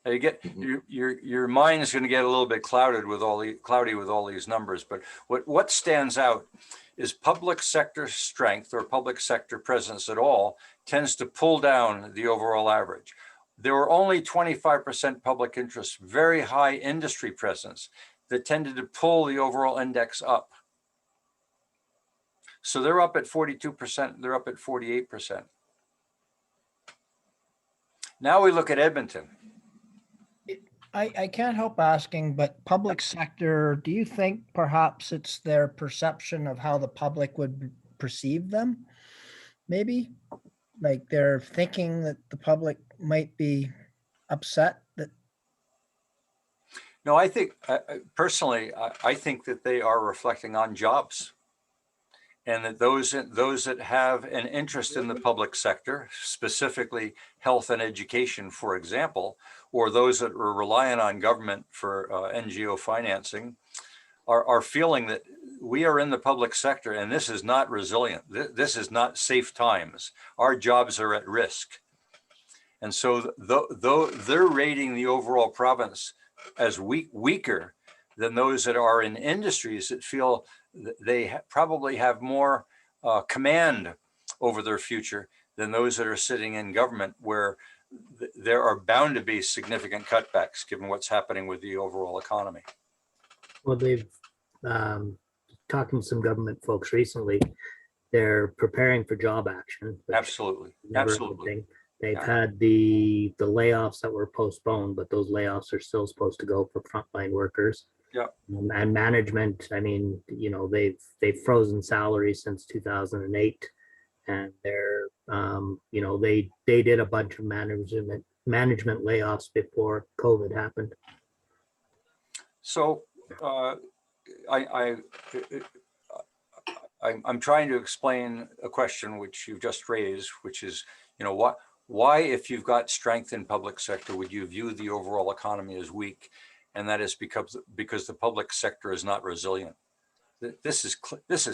Speaker 1: Now you get your mind is going to get a little bit cloudy with all these numbers, but what stands out is public sector strength, or public sector presence at all, tends to pull down the overall average. There were only 25% public interest, very high industry presence, that tended to pull the overall index up. So they're up at 42%, they're up at 48%. Now we look at Edmonton.
Speaker 5: I can't help asking, but public sector, do you think perhaps it's their perception of how the public would perceive them? Maybe like they're thinking that the public might be upset that.
Speaker 1: No, I think personally, I think that they are reflecting on jobs. And that those that have an interest in the public sector, specifically health and education, for example, or those that are reliant on government for NGO financing, are feeling that we are in the public sector and this is not resilient. This is not safe times. Our jobs are at risk. And so though they're rating the overall province as weaker than those that are in industries that feel they probably have more command over their future than those that are sitting in government, where there are bound to be significant cutbacks given what's happening with the overall economy.
Speaker 12: Well, they've talking to some government folks recently. They're preparing for job action.
Speaker 1: Absolutely, absolutely.
Speaker 12: They've had the layoffs that were postponed, but those layoffs are still supposed to go for frontline workers.
Speaker 1: Yeah.
Speaker 12: And management, I mean, you know, they've frozen salaries since 2008, and they're, you know, they did a bunch of management layoffs before COVID happened.
Speaker 1: So I'm trying to explain a question which you've just raised, which is, you know, why, if you've got strength in public sector, would you view the overall economy as weak? And that is because the public sector is not resilient. This is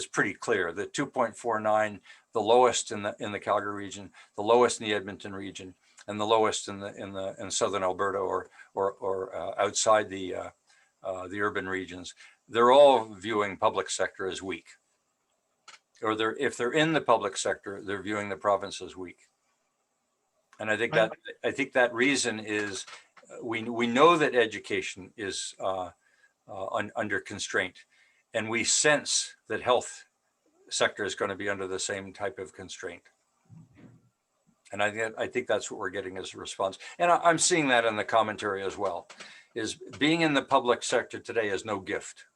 Speaker 1: pretty clear. The 2.49, the lowest in the Calgary region, the lowest in the Edmonton region, and the lowest in southern Alberta or outside the urban regions. They're all viewing public sector as weak, or if they're in the public sector, they're viewing the province as weak. And I think that reason is we know that education is under constraint, and we sense that health sector is going to be under the same type of constraint. And I think that's what we're getting as a response. And I'm seeing that in the commentary as well, is being in the public sector today is no gift.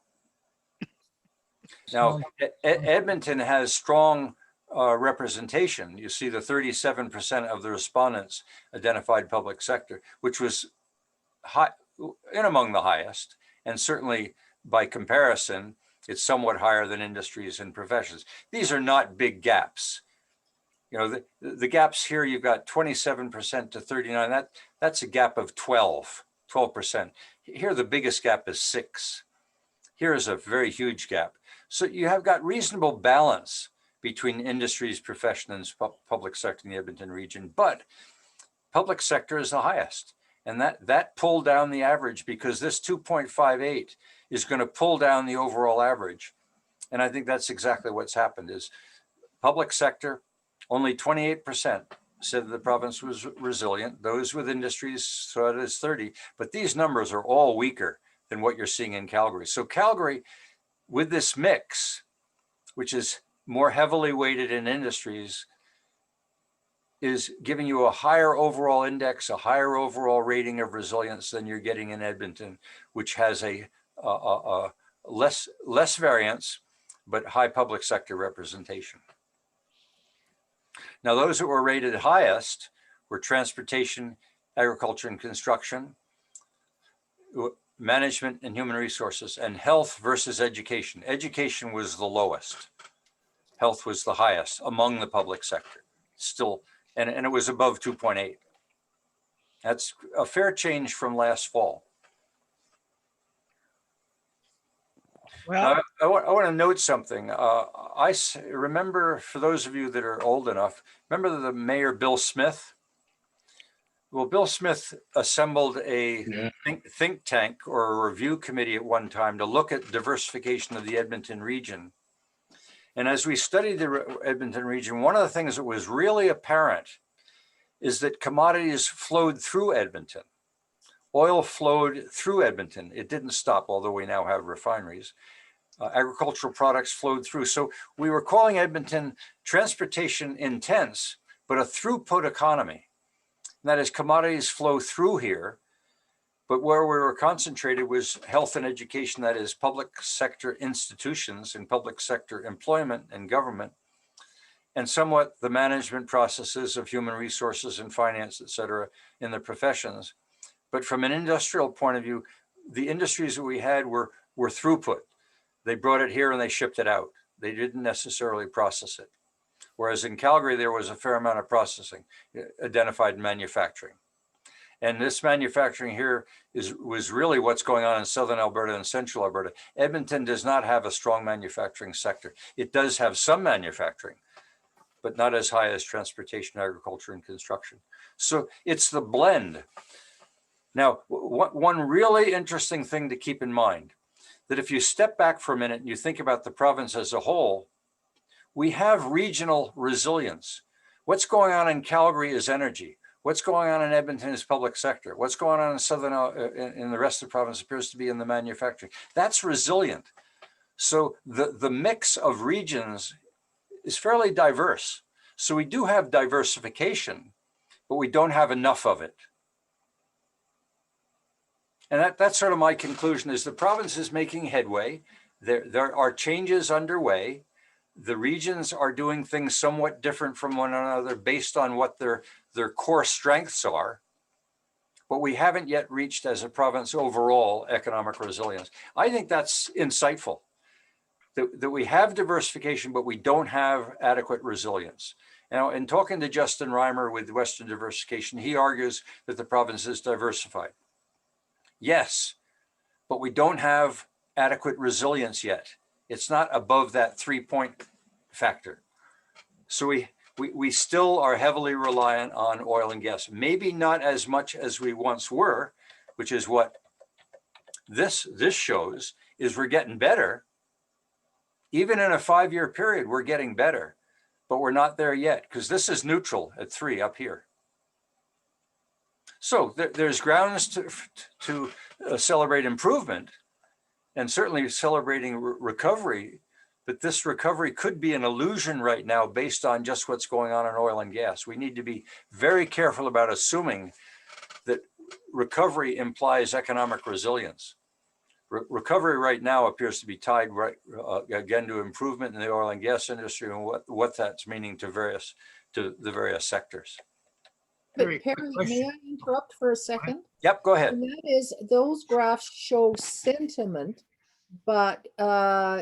Speaker 1: Now, Edmonton has strong representation. You see the 37% of the respondents identified public sector, which was high and among the highest, and certainly by comparison, it's somewhat higher than industries and professions. These are not big gaps. You know, the gaps here, you've got 27% to 39. That's a gap of 12%. Here, the biggest gap is 6. Here is a very huge gap. So you have got reasonable balance between industries, professions, and public sector in the Edmonton region, but public sector is the highest. And that pulled down the average, because this 2.58 is going to pull down the overall average. And I think that's exactly what's happened. Is public sector, only 28% said the province was resilient. Those with industries saw it as 30, but these numbers are all weaker than what you're seeing in Calgary. So Calgary, with this mix, which is more heavily weighted in industries, is giving you a higher overall index, a higher overall rating of resilience than you're getting in Edmonton, which has a less variance, but high public sector representation. Now, those that were rated highest were transportation, agriculture and construction, management and human resources, and health versus education. Education was the lowest. Health was the highest among the public sector. Still, and it was above 2.8. That's a fair change from last fall.
Speaker 8: Well,
Speaker 1: Now, I want to note something. I remember, for those of you that are old enough, remember the Mayor Bill Smith? Well, Bill Smith assembled a think tank or a review committee at one time to look at diversification of the Edmonton region. And as we studied the Edmonton region, one of the things that was really apparent is that commodities flowed through Edmonton. Oil flowed through Edmonton. It didn't stop, although we now have refineries. Agricultural products flowed through. So we were calling Edmonton transportation intense, but a throughput economy. And that is commodities flow through here, but where we were concentrated was health and education, that is public sector institutions and public sector employment and government, and somewhat the management processes of human resources and finance, et cetera, in the professions. But from an industrial point of view, the industries that we had were throughput. They brought it here and they shipped it out. They didn't necessarily process it. Whereas in Calgary, there was a fair amount of processing, identified manufacturing. And this manufacturing here was really what's going on in southern Alberta and central Alberta. Edmonton does not have a strong manufacturing sector. It does have some manufacturing, but not as high as transportation, agriculture, and construction. So it's the blend. Now, one really interesting thing to keep in mind, that if you step back for a minute and you think about the province as a whole, we have regional resilience. What's going on in Calgary is energy. What's going on in Edmonton is public sector. What's going on in southern, in the rest of the province appears to be in the manufacturing. That's resilient. So the mix of regions is fairly diverse. So we do have diversification, but we don't have enough of it. And that's sort of my conclusion, is the province is making headway. There are changes underway. The regions are doing things somewhat different from one another based on what their core strengths are. But we haven't yet reached, as a province, overall economic resilience. I think that's insightful, that we have diversification, but we don't have adequate resilience. Now, in talking to Justin Reimer with Western Diversification, he argues that the province is diversified. Yes, but we don't have adequate resilience yet. It's not above that 3-point factor. So we still are heavily reliant on oil and gas. Maybe not as much as we once were, which is what this shows, is we're getting better. Even in a 5-year period, we're getting better, but we're not there yet, because this is neutral at 3 up here. So there's grounds to celebrate improvement, and certainly celebrating recovery, but this recovery could be an illusion right now based on just what's going on in oil and gas. We need to be very careful about assuming that recovery implies economic resilience. Recovery right now appears to be tied again to improvement in the oil and gas industry and what that's meaning to the various sectors.
Speaker 13: But Perry, may I interrupt for a second?
Speaker 1: Yep, go ahead.
Speaker 13: And that is, those graphs show sentiment, but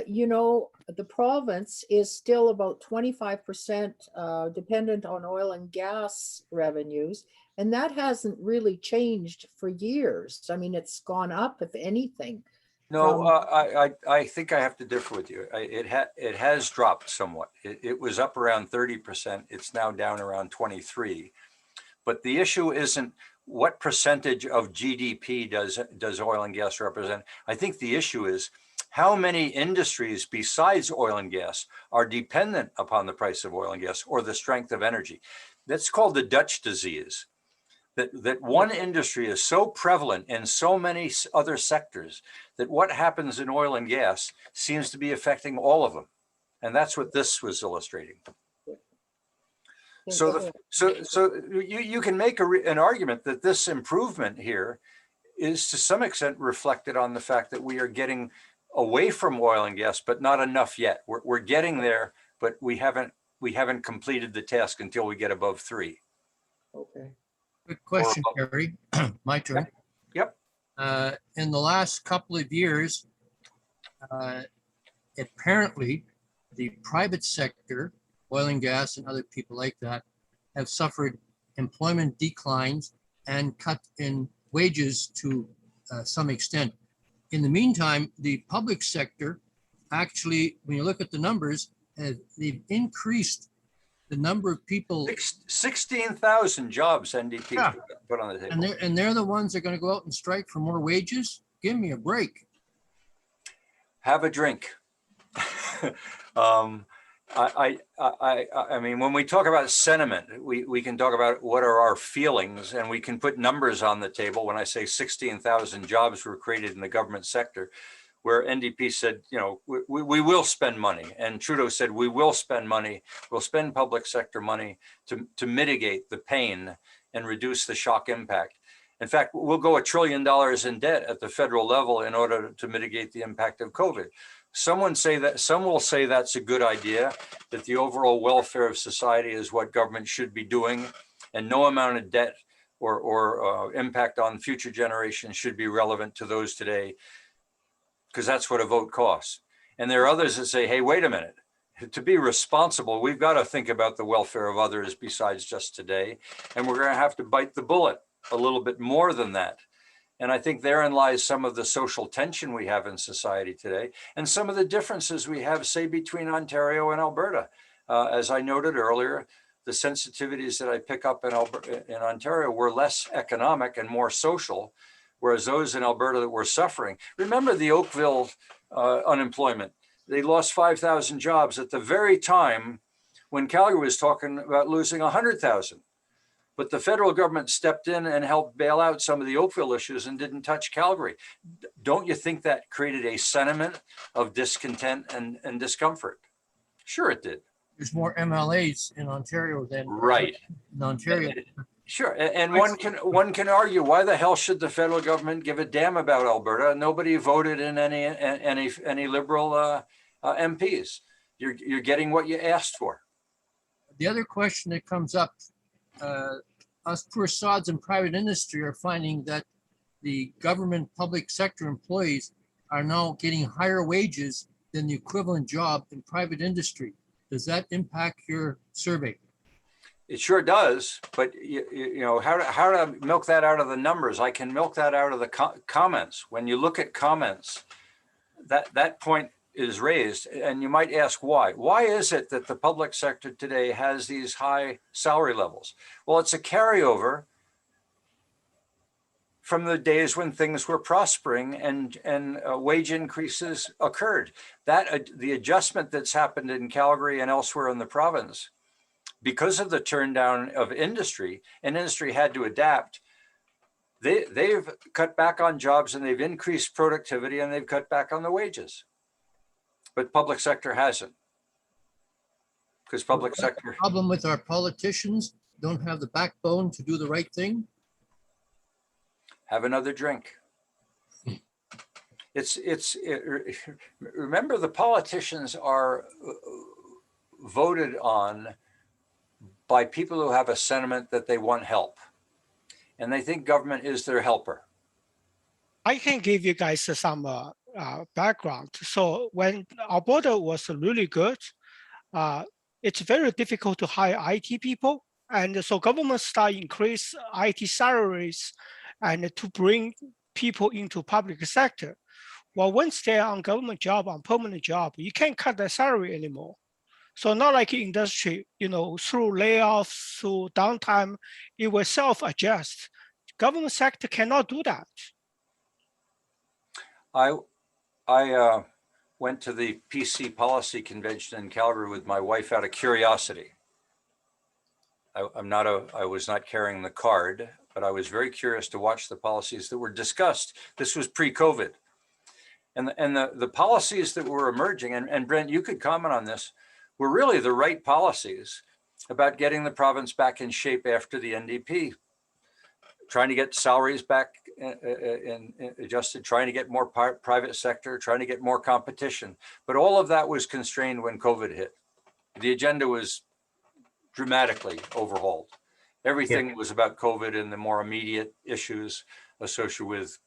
Speaker 13: you know, the province is still about 25% dependent on oil and gas revenues, and that hasn't really changed for years. I mean, it's gone up, if anything.
Speaker 1: No, I think I have to differ with you. It has dropped somewhat. It was up around 30%. It's now down around 23%. But the issue isn't what percentage of GDP does oil and gas represent. I think the issue is how many industries besides oil and gas are dependent upon the price of oil and gas or the strength of energy. That's called the Dutch disease. That one industry is so prevalent in so many other sectors that what happens in oil and gas seems to be affecting all of them. And that's what this was illustrating. So you can make an argument that this improvement here is to some extent reflected on the fact that we are getting away from oil and gas, but not enough yet. We're getting there, but we haven't completed the task until we get above 3.
Speaker 13: Okay.
Speaker 10: Good question, Perry. My turn.
Speaker 1: Yep.
Speaker 10: In the last couple of years, apparently the private sector, oil and gas and other people like that, have suffered employment declines and cut in wages to some extent. In the meantime, the public sector, actually, when you look at the numbers, they've increased the number of people.
Speaker 1: 16,000 jobs NDP put on the table.
Speaker 10: And they're the ones that are going to go out and strike for more wages? Give me a break.
Speaker 1: Have a drink. I mean, when we talk about sentiment, we can talk about what are our feelings, and we can put numbers on the table. When I say 16,000 jobs were created in the government sector, where NDP said, you know, we will spend money, and Trudeau said, we will spend money, we'll spend public sector money to mitigate the pain and reduce the shock impact. In fact, we'll go $1 trillion in debt at the federal level in order to mitigate the impact of COVID. Some will say that's a good idea, that the overall welfare of society is what government should be doing, and no amount of debt or impact on future generations should be relevant to those today, because that's what a vote costs. And there are others that say, hey, wait a minute. To be responsible, we've got to think about the welfare of others besides just today. And we're going to have to bite the bullet a little bit more than that. And I think therein lies some of the social tension we have in society today, and some of the differences we have, say, between Ontario and Alberta. As I noted earlier, the sensitivities that I pick up in Ontario were less economic and more social, whereas those in Alberta that were suffering. Remember the Oakville unemployment. They lost 5,000 jobs at the very time when Calgary was talking about losing 100,000. But the federal government stepped in and helped bail out some of the Oakville issues and didn't touch Calgary. Don't you think that created a sentiment of discontent and discomfort? Sure, it did.
Speaker 10: There's more MLAs in Ontario than
Speaker 1: right
Speaker 10: in Ontario.
Speaker 1: Sure, and one can argue, why the hell should the federal government give a damn about Alberta? Nobody voted in any Liberal MPs. You're getting what you asked for.
Speaker 10: The other question that comes up, us poor sods in private industry are finding that the government public sector employees are now getting higher wages than the equivalent job in private industry. Does that impact your survey?
Speaker 1: It sure does, but you know how to milk that out of the numbers. I can milk that out of the comments. When you look at comments, that point is raised, and you might ask why. Why is it that the public sector today has these high salary levels? Well, it's a carryover from the days when things were prospering and wage increases occurred. The adjustment that's happened in Calgary and elsewhere in the province, because of the turn down of industry, and industry had to adapt, they've cut back on jobs and they've increased productivity and they've cut back on the wages. But public sector hasn't, because public sector.
Speaker 10: Problem with our politicians don't have the backbone to do the right thing.
Speaker 1: Have another drink. Remember, the politicians are voted on by people who have a sentiment that they want help, and they think government is their helper.
Speaker 8: I can give you guys some background. So when Alberta was really good, it's very difficult to hire IT people. And so government start increase IT salaries and to bring people into public sector. Well, once they're on government job, on permanent job, you can't cut their salary anymore. So not like industry, through layoffs, through downtime, it will self-adjust. Government sector cannot do that.
Speaker 1: I went to the PC policy convention in Calgary with my wife out of curiosity. I was not carrying the card, but I was very curious to watch the policies that were discussed. This was pre-COVID. And the policies that were emerging, and Brent, you could comment on this, were really the right policies about getting the province back in shape after the NDP, trying to get salaries back and adjusted, trying to get more private sector, trying to get more competition. But all of that was constrained when COVID hit. The agenda was dramatically overhauled. Everything was about COVID and the more immediate issues associated with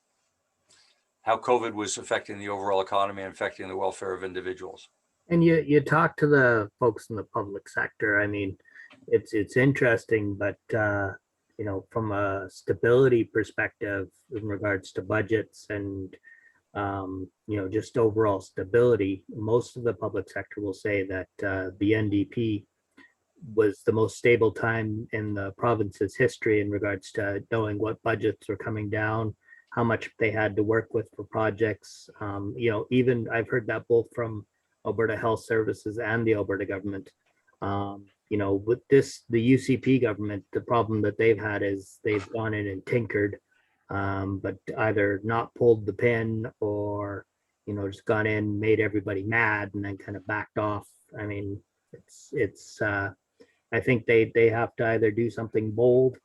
Speaker 1: how COVID was affecting the overall economy and affecting the welfare of individuals.
Speaker 12: And you talk to the folks in the public sector. I mean, it's interesting, but from a stability perspective in regards to budgets and just overall stability, most of the public sector will say that the NDP was the most stable time in the province's history in regards to knowing what budgets were coming down, how much they had to work with for projects. Even I've heard that both from Alberta Health Services and the Alberta government. With the UCP government, the problem that they've had is they've gone in and tinkered, but either not pulled the pin or, just gone in, made everybody mad and then kind of backed off. I mean, I think they have to either do something bold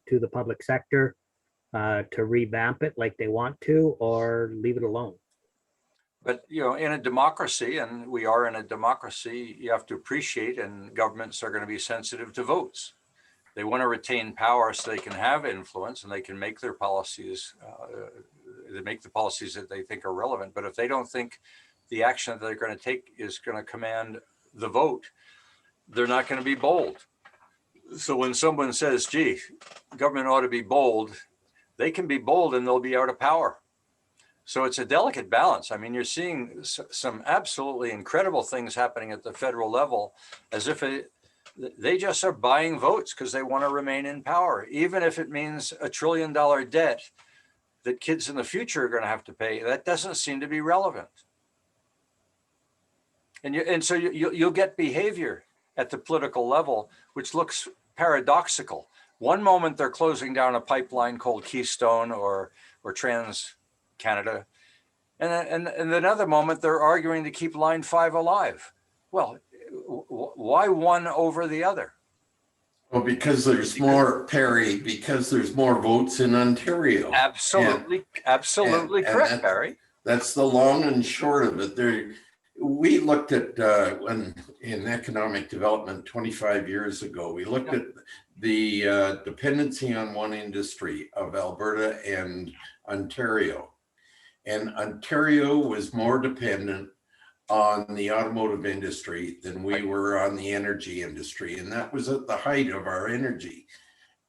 Speaker 12: to the public sector to revamp it like they want to, or leave it alone.
Speaker 1: But, you know, in a democracy, and we are in a democracy, you have to appreciate, and governments are going to be sensitive to votes. They want to retain power so they can have influence and they can make their policies, they make the policies that they think are relevant. But if they don't think the action that they're going to take is going to command the vote, they're not going to be bold. So when someone says, gee, government ought to be bold, they can be bold and they'll be out of power. So it's a delicate balance. I mean, you're seeing some absolutely incredible things happening at the federal level, as if they just are buying votes because they want to remain in power, even if it means $1 trillion debt that kids in the future are going to have to pay. That doesn't seem to be relevant. And so you'll get behavior at the political level, which looks paradoxical. One moment they're closing down a pipeline called Keystone or Trans Canada, and another moment they're arguing to keep Line 5 alive. Well, why one over the other?
Speaker 14: Well, because there's more, Perry, because there's more votes in Ontario.
Speaker 1: Absolutely, absolutely correct, Barry.
Speaker 14: That's the long and short of it. We looked at when in economic development 25 years ago, we looked at the dependency on one industry of Alberta and Ontario. And Ontario was more dependent on the automotive industry than we were on the energy industry. And that was at the height of our energy.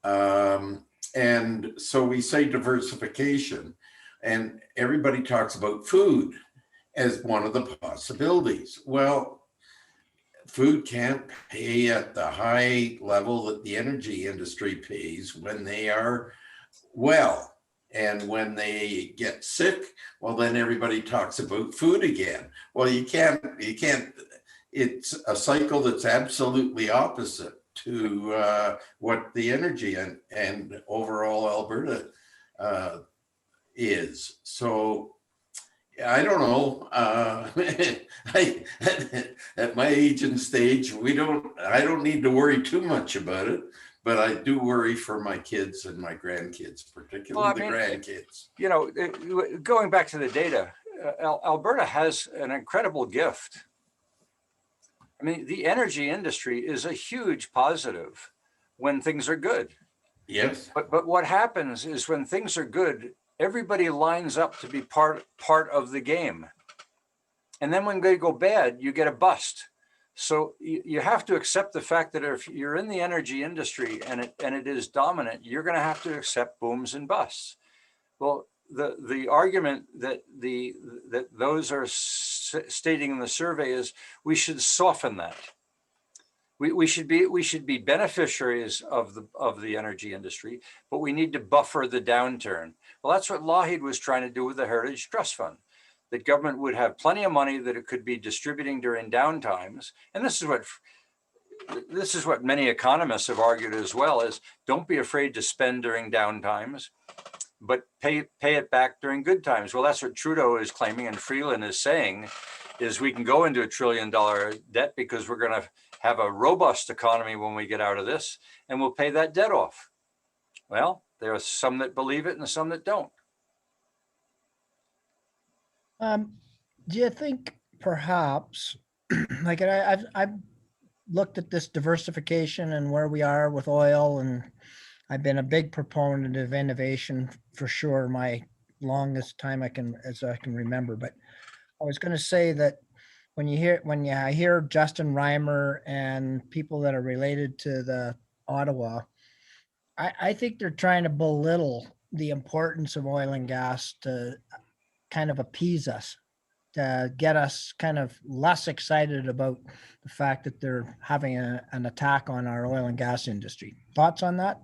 Speaker 14: And so we say diversification, and everybody talks about food as one of the possibilities. Well, food can't pay at the high level that the energy industry pays when they are well. And when they get sick, well, then everybody talks about food again. Well, you can't, it's a cycle that's absolutely opposite to what the energy and overall Alberta is. So I don't know. At my age and stage, I don't need to worry too much about it. But I do worry for my kids and my grandkids, particularly the grandkids.
Speaker 1: You know, going back to the data, Alberta has an incredible gift. I mean, the energy industry is a huge positive when things are good.
Speaker 14: Yes.
Speaker 1: But what happens is when things are good, everybody lines up to be part of the game. And then when they go bad, you get a bust. So you have to accept the fact that if you're in the energy industry and it is dominant, you're going to have to accept booms and busts. Well, the argument that those are stating in the survey is we should soften that. We should be beneficiaries of the energy industry, but we need to buffer the downturn. Well, that's what Lougheed was trying to do with the Heritage Trust Fund. That government would have plenty of money that it could be distributing during downtimes. And this is what many economists have argued as well, is don't be afraid to spend during downtimes, but pay it back during good times. Well, that's what Trudeau is claiming and Freeland is saying, is we can go into $1 trillion debt because we're going to have a robust economy when we get out of this, and we'll pay that debt off. Well, there are some that believe it and some that don't.
Speaker 5: Do you think perhaps, like I've looked at this diversification and where we are with oil, and I've been a big proponent of innovation for sure, my longest time I can remember. But I was going to say that when I hear Justin Reimer and people that are related to the Ottawa, I think they're trying to belittle the importance of oil and gas to kind of appease us, to get us kind of less excited about the fact that they're having an attack on our oil and gas industry. Thoughts on that?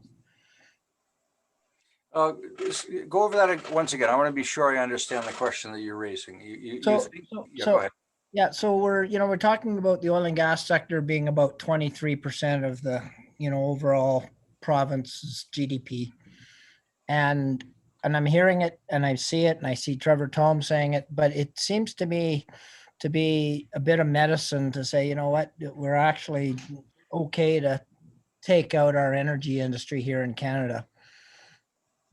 Speaker 1: Go over that once again. I want to be sure I understand the question that you're raising. Go ahead.
Speaker 5: Yeah, so we're talking about the oil and gas sector being about 23% of the overall province's GDP, and I'm hearing it and I see it and I see Trevor Tom saying it, but it seems to me to be a bit of medicine to say, you know what, we're actually okay to take out our energy industry here in Canada,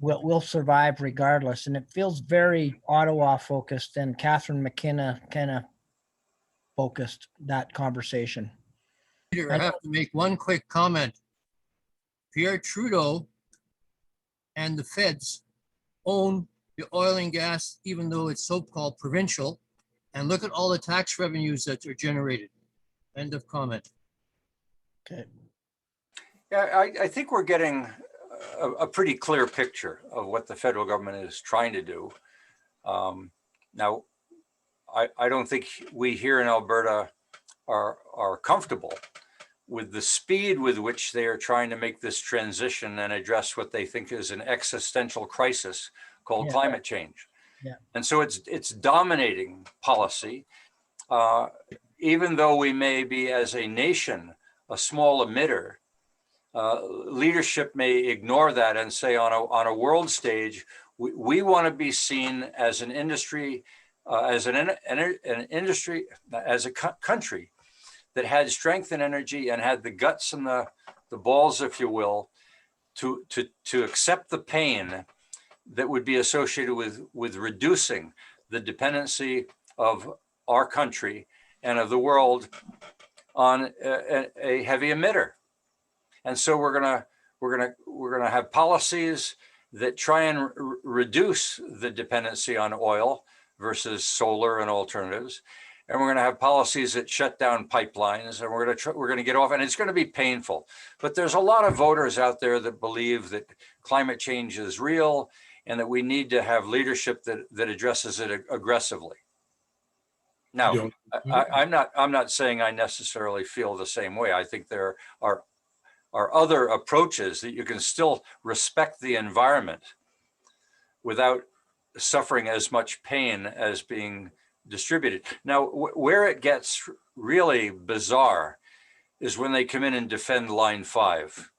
Speaker 5: we'll survive regardless. And it feels very Ottawa focused, and Catherine McKenna kind of focused that conversation.
Speaker 10: Peter, I have to make one quick comment. Pierre Trudeau and the feds own the oil and gas, even though it's so-called provincial. And look at all the tax revenues that are generated. End of comment.
Speaker 5: Okay.
Speaker 1: Yeah, I think we're getting a pretty clear picture of what the federal government is trying to do. Now, I don't think we here in Alberta are comfortable with the speed with which they are trying to make this transition and address what they think is an existential crisis called climate change.
Speaker 5: Yeah.
Speaker 1: And so it's dominating policy, even though we may be as a nation a small emitter. Leadership may ignore that and say on a world stage, we want to be seen as an industry, as an industry, as a country that had strength and energy and had the guts and the balls, if you will, to accept the pain that would be associated with reducing the dependency of our country and of the world on a heavy emitter. And so we're gonna have policies that try and reduce the dependency on oil versus solar and alternatives. And we're going to have policies that shut down pipelines, and we're going to get off, and it's going to be painful. But there's a lot of voters out there that believe that climate change is real and that we need to have leadership that addresses it aggressively. Now, I'm not saying I necessarily feel the same way. I think there are other approaches that you can still respect the environment without suffering as much pain as being distributed. Now, where it gets really bizarre is when they come in and defend Line 5,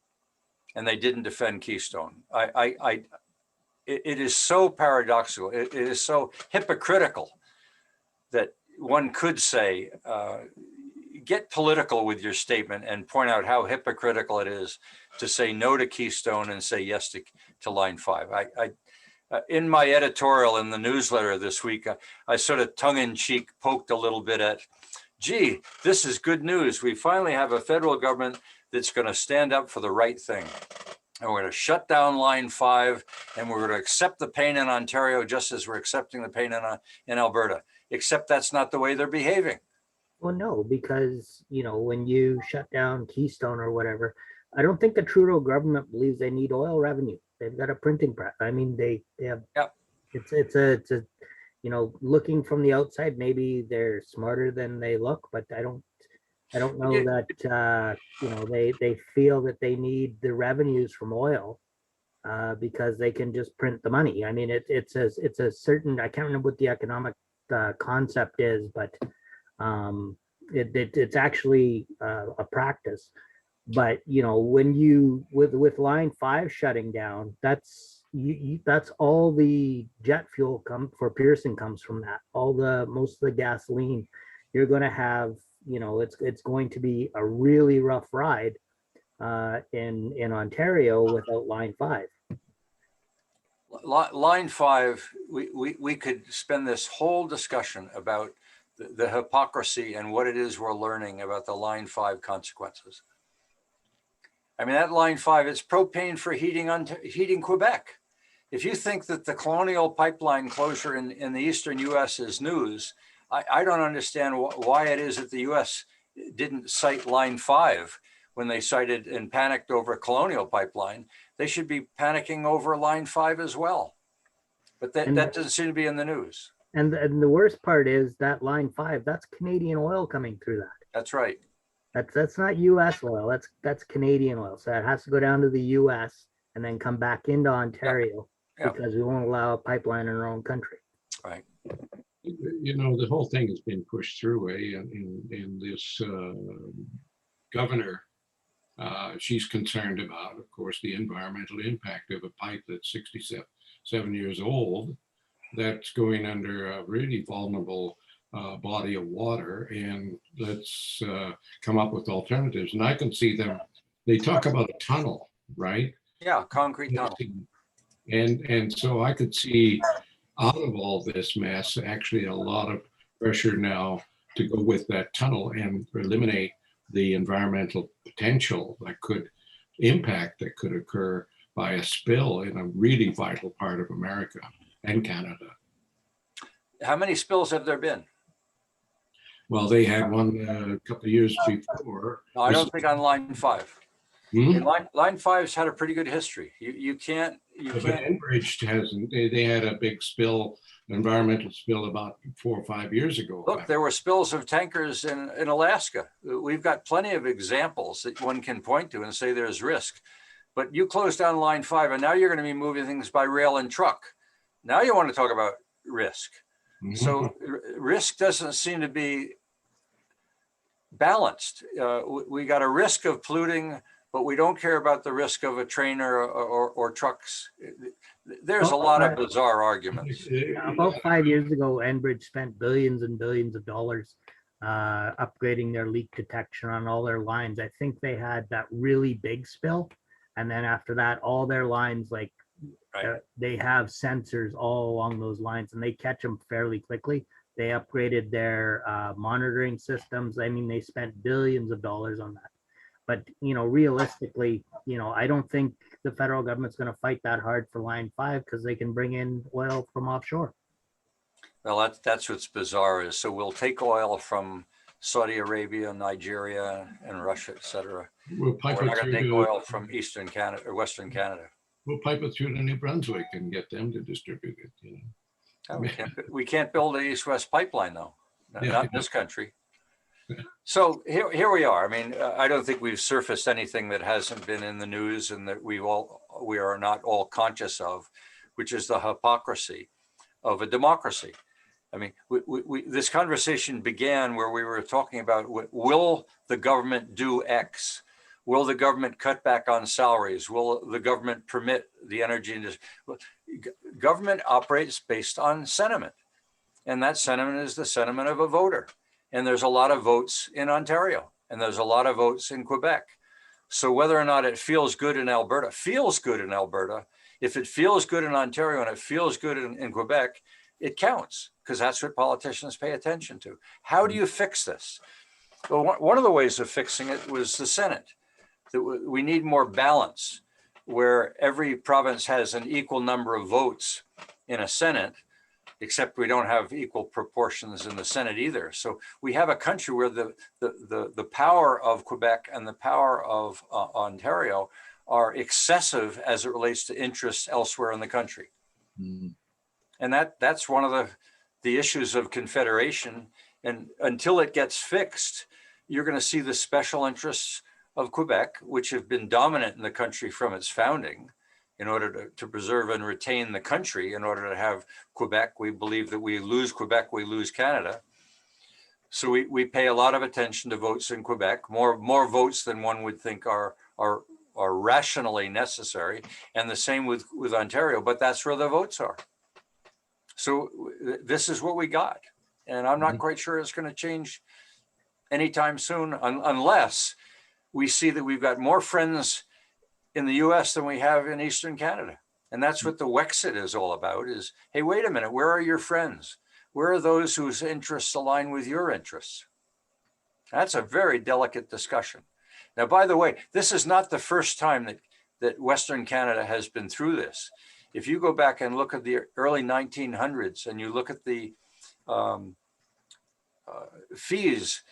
Speaker 1: and they didn't defend Keystone. It is so paradoxical. It is so hypocritical that one could say, get political with your statement and point out how hypocritical it is to say no to Keystone and say yes to Line 5. In my editorial in the newsletter this week, I sort of tongue-in-cheek poked a little bit at, gee, this is good news. We finally have a federal government that's going to stand up for the right thing. And we're going to shut down Line 5, and we're going to accept the pain in Ontario just as we're accepting the pain in Alberta, except that's not the way they're behaving.
Speaker 12: Well, no, because, you know, when you shut down Keystone or whatever, I don't think the Trudeau government believes they need oil revenue. They've got a printing press. I mean, they have, it's a, you know, looking from the outside, maybe they're smarter than they look, but I don't know that, you know, they feel that they need the revenues from oil because they can just print the money. I mean, it's a certain, I can't remember what the economic concept is, but it's actually a practice. But you know, when you with Line 5 shutting down, that's all the jet fuel for Pearson comes from that. Most of the gasoline, you're going to have, you know, it's going to be a really rough ride in Ontario without Line 5.
Speaker 1: Line 5, we could spend this whole discussion about the hypocrisy and what it is we're learning about the Line 5 consequences. I mean, that Line 5 is propane for heating Quebec. If you think that the Colonial Pipeline closure in the eastern US is news, I don't understand why it is that the US didn't cite Line 5 when they cited and panicked over Colonial Pipeline. They should be panicking over Line 5 as well. But that doesn't seem to be in the news.
Speaker 12: And the worst part is that Line 5, that's Canadian oil coming through that.
Speaker 1: That's right.
Speaker 12: That's not US oil, that's Canadian oil. So it has to go down to the US and then come back into Ontario because we won't allow a pipeline in our own country.
Speaker 1: Right.
Speaker 3: You know, the whole thing has been pushed through in this governor. She's concerned about, of course, the environmental impact of a pipe that's 67 years old that's going under a really vulnerable body of water, and let's come up with alternatives. And I can see them they talk about a tunnel, right?
Speaker 1: Yeah, concrete tunnel.
Speaker 3: And so I could see out of all this mess, actually a lot of pressure now to go with that tunnel and eliminate the environmental potential that could occur by a spill in a really vital part of America and Canada.
Speaker 1: How many spills have there been?
Speaker 3: Well, they had one a couple of years before.
Speaker 1: No, I don't think on line 5.
Speaker 3: Hmm?
Speaker 1: Line 5's had a pretty good history. You can't.
Speaker 3: But Enbridge hasn't. They had a big spill, environmental spill about 4 or 5 years ago.
Speaker 1: Look, there were spills of tankers in Alaska. We've got plenty of examples that one can point to and say there's risk. But you close down line 5 and now you're going to be moving things by rail and truck. Now you want to talk about risk.
Speaker 3: Mm-hmm.
Speaker 1: So risk doesn't seem to be balanced. We got a risk of polluting, but we don't care about the risk of a train or trucks. There's a lot of bizarre arguments.
Speaker 12: About 5 years ago, Enbridge spent billions and billions of dollars upgrading their leak detection on all their lines. I think they had that really big spill. And then after that, all their lines, like they have sensors all along those lines and they catch them fairly quickly. They upgraded their monitoring systems. I mean, they spent billions of dollars on that. But, realistically, I don't think the federal government's going to fight that hard for line 5 because they can bring in oil from offshore.
Speaker 1: Well, that's what's bizarre is, so we'll take oil from Saudi Arabia, Nigeria, and Russia, et cetera.
Speaker 3: We're not
Speaker 1: going to take oil from Eastern Canada or Western Canada.
Speaker 3: We'll pipe it through to New Brunswick and get them to distribute it.
Speaker 1: No, we can't build an east-west pipeline, though. Not in this country. So here we are. I mean, I don't think we've surfaced anything that hasn't been in the news and that we are not all conscious of, which is the hypocrisy of a democracy. I mean, this conversation began where we were talking about, will the government do X? Will the government cut back on salaries? Will the government permit the energy industry? Government operates based on sentiment. And that sentiment is the sentiment of a voter. And there's a lot of votes in Ontario, and there's a lot of votes in Quebec. So whether or not it feels good in Alberta, if it feels good in Ontario and it feels good in Quebec, it counts, because that's what politicians pay attention to. How do you fix this? Well, one of the ways of fixing it was the Senate. That we need more balance, where every province has an equal number of votes in a Senate, except we don't have equal proportions in the Senate either. So we have a country where the power of Quebec and the power of Ontario are excessive as it relates to interests elsewhere in the country. Mm. And that's one of the issues of confederation. And until it gets fixed, you're going to see the special interests of Quebec, which have been dominant in the country from its founding, in order to preserve and retain the country. In order to have Quebec, we believe that we lose Quebec, we lose Canada. So we pay a lot of attention to votes in Quebec, more votes than one would think are rationally necessary. And the same with Ontario, but that's where the votes are. So this is what we got. And I'm not quite sure it's going to change anytime soon, unless we see that we've got more friends in the US than we have in Eastern Canada. And that's what the Wexit is all about is, hey, wait a minute, where are your friends? Where are those whose interests align with your interests? That's a very delicate discussion. Now, by the way, this is not the first time that Western Canada has been through this. If you go back and look at the early 1900s and you look at the fees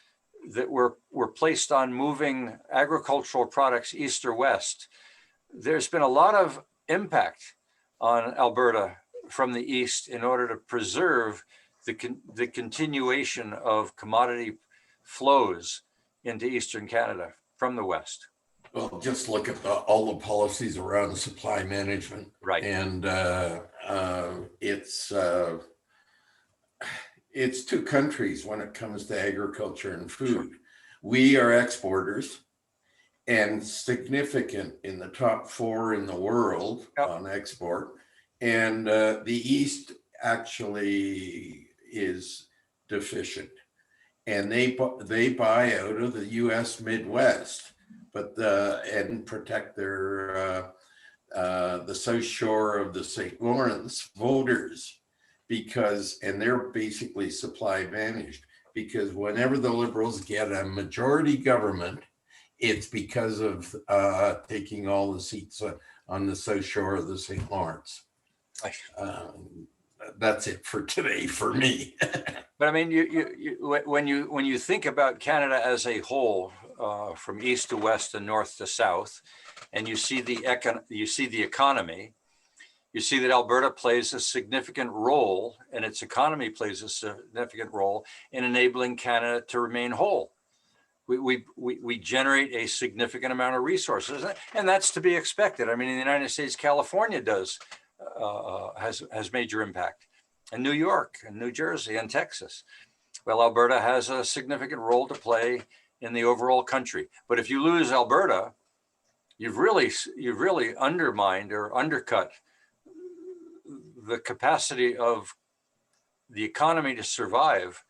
Speaker 1: that were placed on moving agricultural products east or west, there's been a lot of impact on Alberta from the east in order to preserve the continuation of commodity flows into Eastern Canada from the west.
Speaker 14: Well, just look at all the policies around supply management.
Speaker 1: Right.
Speaker 14: And it's two countries when it comes to agriculture and food. Sure. We are exporters and significant in the top 4 in the world on export. And the East actually is deficient. And they buy out of the US Midwest. but and protect their the South Shore of the St. Lawrence voters, because, and they're basically supply advantaged, because whenever the Liberals get a majority government, it's because of taking all the seats on the South Shore of the St. Lawrence. That's it for today for me.
Speaker 1: But I mean, when you think about Canada as a whole, from east to west and north to south, and you see the economy, you see that Alberta plays a significant role, and its economy plays a significant role in enabling Canada to remain whole. We generate a significant amount of resources, and that's to be expected. I mean, in the United States, California has major impact, and New York and New Jersey and Texas. Well, Alberta has a significant role to play in the overall country. But if you lose Alberta, you've really undermined or undercut the capacity of the economy to survive,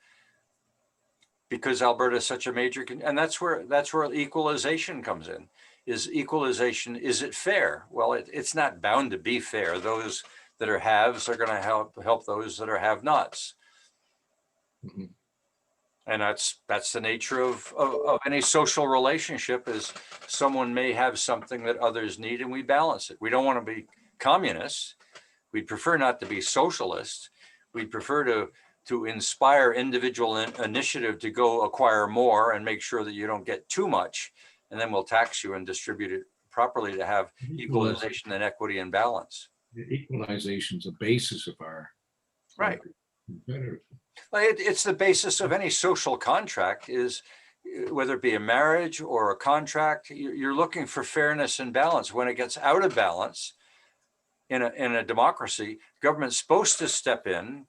Speaker 1: because Alberta is such a major, and that's where equalization comes in. Is equalization, is it fair? Well, it's not bound to be fair. Those that are haves are going to help those that are have-nots.
Speaker 3: Mm-hmm.
Speaker 1: And that's the nature of any social relationship, is someone may have something that others need, and we balance it. We don't want to be communists. We'd prefer not to be socialists. We'd prefer to inspire individual initiative to go acquire more and make sure that you don't get too much, and then we'll tax you and distribute it properly to have equalization and equity and balance.
Speaker 3: Equalization is the basis of our
Speaker 1: right. It's the basis of any social contract, is whether it be a marriage or a contract, you're looking for fairness and balance. When it gets out of balance in a democracy, government's supposed to step in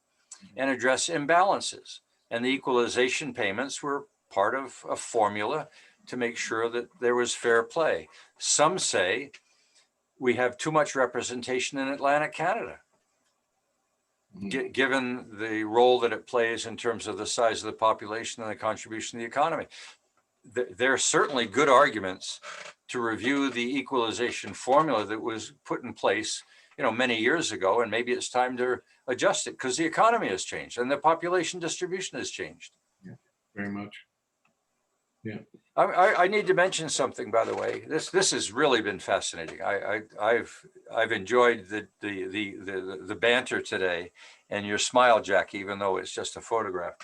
Speaker 1: and address imbalances. And the equalization payments were part of a formula to make sure that there was fair play. Some say we have too much representation in Atlantic Canada, given the role that it plays in terms of the size of the population and the contribution to the economy. There are certainly good arguments to review the equalization formula that was put in place, many years ago, and maybe it's time to adjust it because the economy has changed and the population distribution has changed.
Speaker 3: Yeah, very much. Yeah.
Speaker 1: I need to mention something, by the way. This has really been fascinating. I've enjoyed the banter today, and your smile, Jackie, even though it's just a photograph.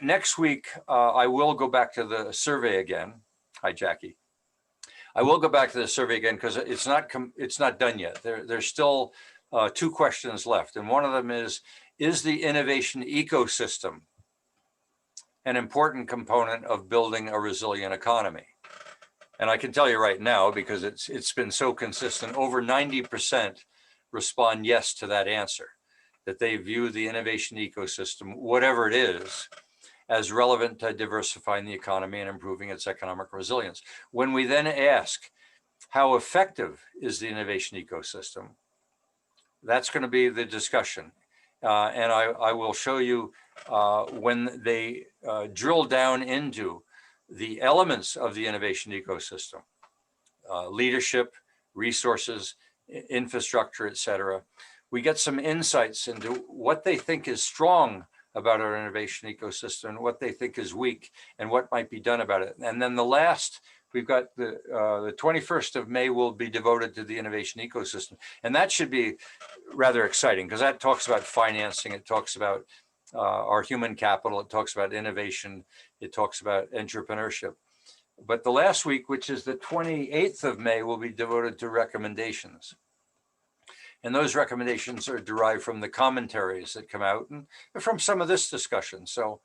Speaker 1: Next week, I will go back to the survey again. Hi, Jackie. I will go back to the survey again because it's not done yet. There's still 2 questions left, and one of them is the innovation ecosystem an important component of building a resilient economy? And I can tell you right now, because it's been so consistent, over 90% respond yes to that answer, that they view the innovation ecosystem, whatever it is, as relevant to diversifying the economy and improving its economic resilience. When we then ask, how effective is the innovation ecosystem? That's going to be the discussion. And I will show you when they drill down into the elements of the innovation ecosystem, leadership, resources, infrastructure, et cetera. We get some insights into what they think is strong about our innovation ecosystem, and what they think is weak, and what might be done about it. And then the last, we've got the 21st of May will be devoted to the innovation ecosystem. And that should be rather exciting because that talks about financing. It talks about our human capital. It talks about innovation. It talks about entrepreneurship. But the last week, which is the 28th of May, will be devoted to recommendations. And those recommendations are derived from the commentaries that come out and from some of this discussion. So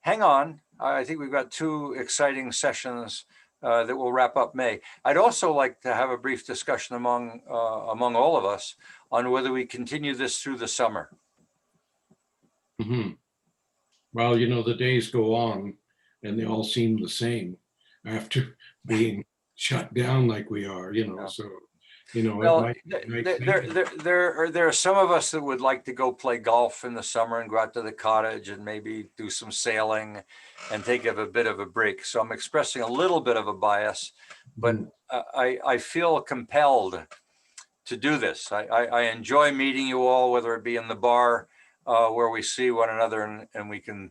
Speaker 1: hang on. I think we've got 2 exciting sessions that will wrap up May. I'd also like to have a brief discussion among all of us on whether we continue this through the summer.
Speaker 3: Mm-hmm. Well, the days go on and they all seem the same after being shut down like we are,
Speaker 1: Yeah.
Speaker 3: so. You know,
Speaker 1: Well,
Speaker 3: it might
Speaker 1: there are some of us that would like to go play golf in the summer and go out to the cottage and maybe do some sailing and take a bit of a break. So I'm expressing a little bit of a bias, but I feel compelled to do this. I enjoy meeting you all, whether it be in the bar where we see one another and we can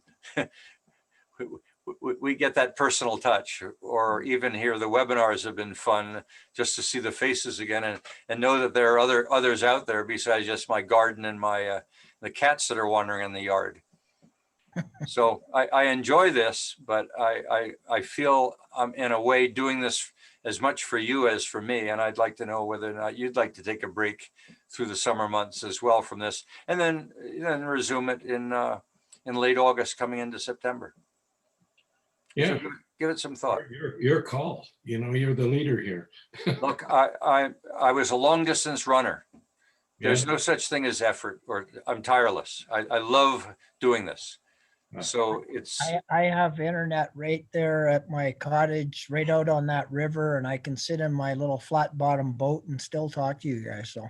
Speaker 1: we get that personal touch, or even here the webinars have been fun just to see the faces again and know that there are others out there besides just my garden and my the cats that are wandering in the yard. So I enjoy this, but I feel I'm in a way doing this as much for you as for me, and I'd like to know whether or not you'd like to take a break through the summer months as well from this, and then resume it in late August coming into September.
Speaker 3: Yeah,
Speaker 1: so give it some thought.
Speaker 3: Your call. You know, you're the leader here.
Speaker 1: Look, I was a long distance runner. There's no such thing as effort, or I'm tireless. I love doing this. So it's.
Speaker 5: I have internet right there at my cottage, right out on that river, and I can sit in my little flat bottom boat and still talk to you guys. So.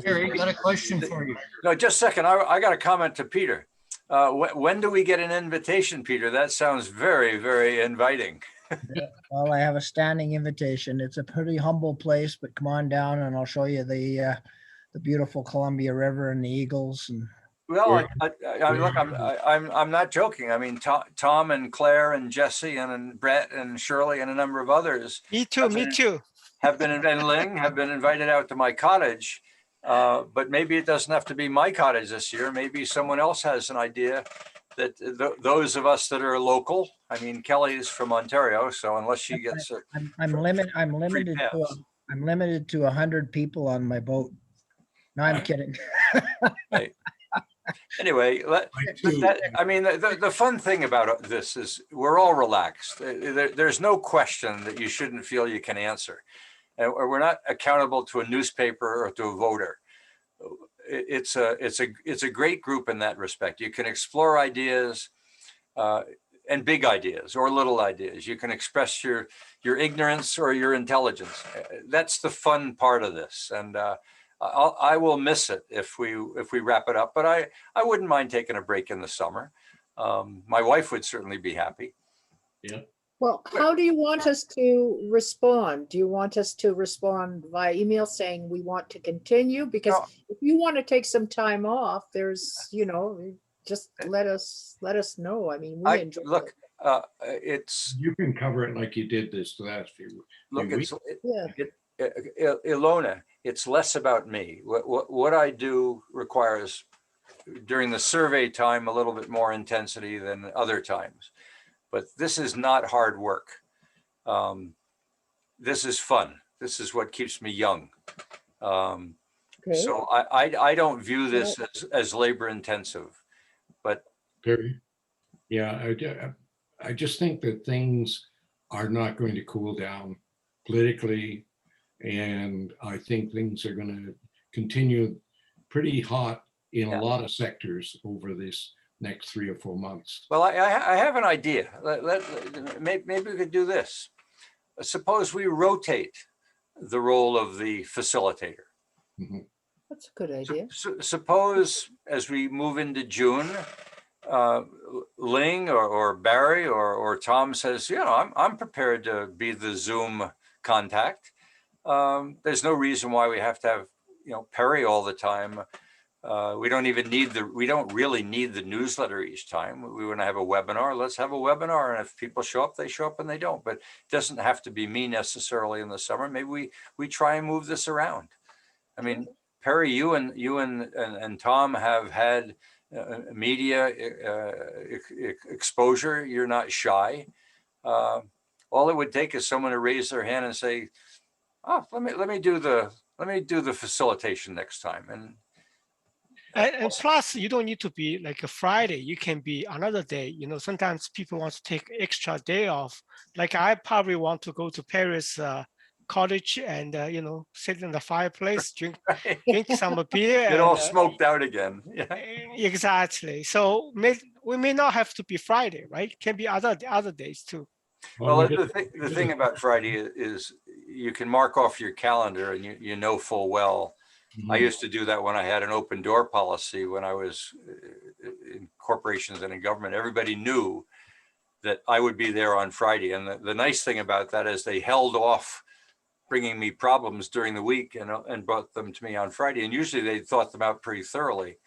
Speaker 10: Gary, got a question for you.
Speaker 1: No, just a second. I got a comment to Peter. When do we get an invitation, Peter? That sounds very, very inviting.
Speaker 5: Well, I have a standing invitation. It's a pretty humble place, but come on down and I'll show you the beautiful Columbia River and the eagles. And
Speaker 1: well, look, I'm not joking. I mean, Tom and Claire and Jesse and Brett and Shirley and a number of others.
Speaker 8: Me too.
Speaker 1: And Ling have been invited out to my cottage. But maybe it doesn't have to be my cottage this year. Maybe someone else has an idea that those of us that are local. I mean, Kelly is from Ontario, so unless she gets
Speaker 5: I'm limited to 100 people on my boat. No, I'm kidding.
Speaker 1: Right. Anyway, the fun thing about this is we're all relaxed. There's no question that you shouldn't feel you can answer. And we're not accountable to a newspaper or to a voter. It's a great group in that respect. You can explore ideas and big ideas or little ideas. You can express your ignorance or your intelligence. That's the fun part of this. And I will miss it if we wrap it up. But I wouldn't mind taking a break in the summer. My wife would certainly be happy.
Speaker 3: Yeah.
Speaker 13: Well, how do you want us to respond? Do you want us to respond via email saying we want to continue? Because if you want to take some time off, there's, just let us know. I mean, we enjoy it.
Speaker 1: It's.
Speaker 3: You can cover it like you did this last few weeks.
Speaker 1: Ilona, it's less about me. What I do requires during the survey time a little bit more intensity than other times. But this is not hard work. This is fun. This is what keeps me young. So I don't view this as labor intensive, but.
Speaker 3: Yeah, I just think that things are not going to cool down politically. And I think things are going to continue pretty hot in a lot of sectors over this next 3 or 4 months.
Speaker 1: Well, I have an idea. Maybe we could do this. Suppose we rotate the role of the facilitator.
Speaker 3: Mm-hmm.
Speaker 13: That's a good idea.
Speaker 1: Suppose as we move into June, Ling or Barry or Tom says, I'm prepared to be the Zoom contact. There's no reason why we have to have, Perry all the time. We don't really need the newsletter each time. We want to have a webinar. Let's have a webinar. And if people show up, they show up and they don't. But it doesn't have to be me necessarily in the summer. Maybe we try and move this around. I mean, Perry, you and Tom have had media exposure. You're not shy. All it would take is someone to raise their hand and say, "Oh, let me do the facilitation next time."
Speaker 8: And plus, you don't need to be like a Friday. You can be another day. Sometimes people want to take extra day off. Like I probably want to go to Paris cottage and sit in the fireplace, drink some beer.
Speaker 1: Get all smoked out again. Yeah.
Speaker 8: Exactly. So we may not have to be Friday, right? It can be other days too.
Speaker 1: Well, the thing about Friday is you can mark off your calendar and you know full well. I used to do that when I had an open door policy when I was in corporations and in government. Everybody knew that I would be there on Friday. And the nice thing about that is they held off bringing me problems during the week and brought them to me on Friday. And usually they thought them out pretty thoroughly.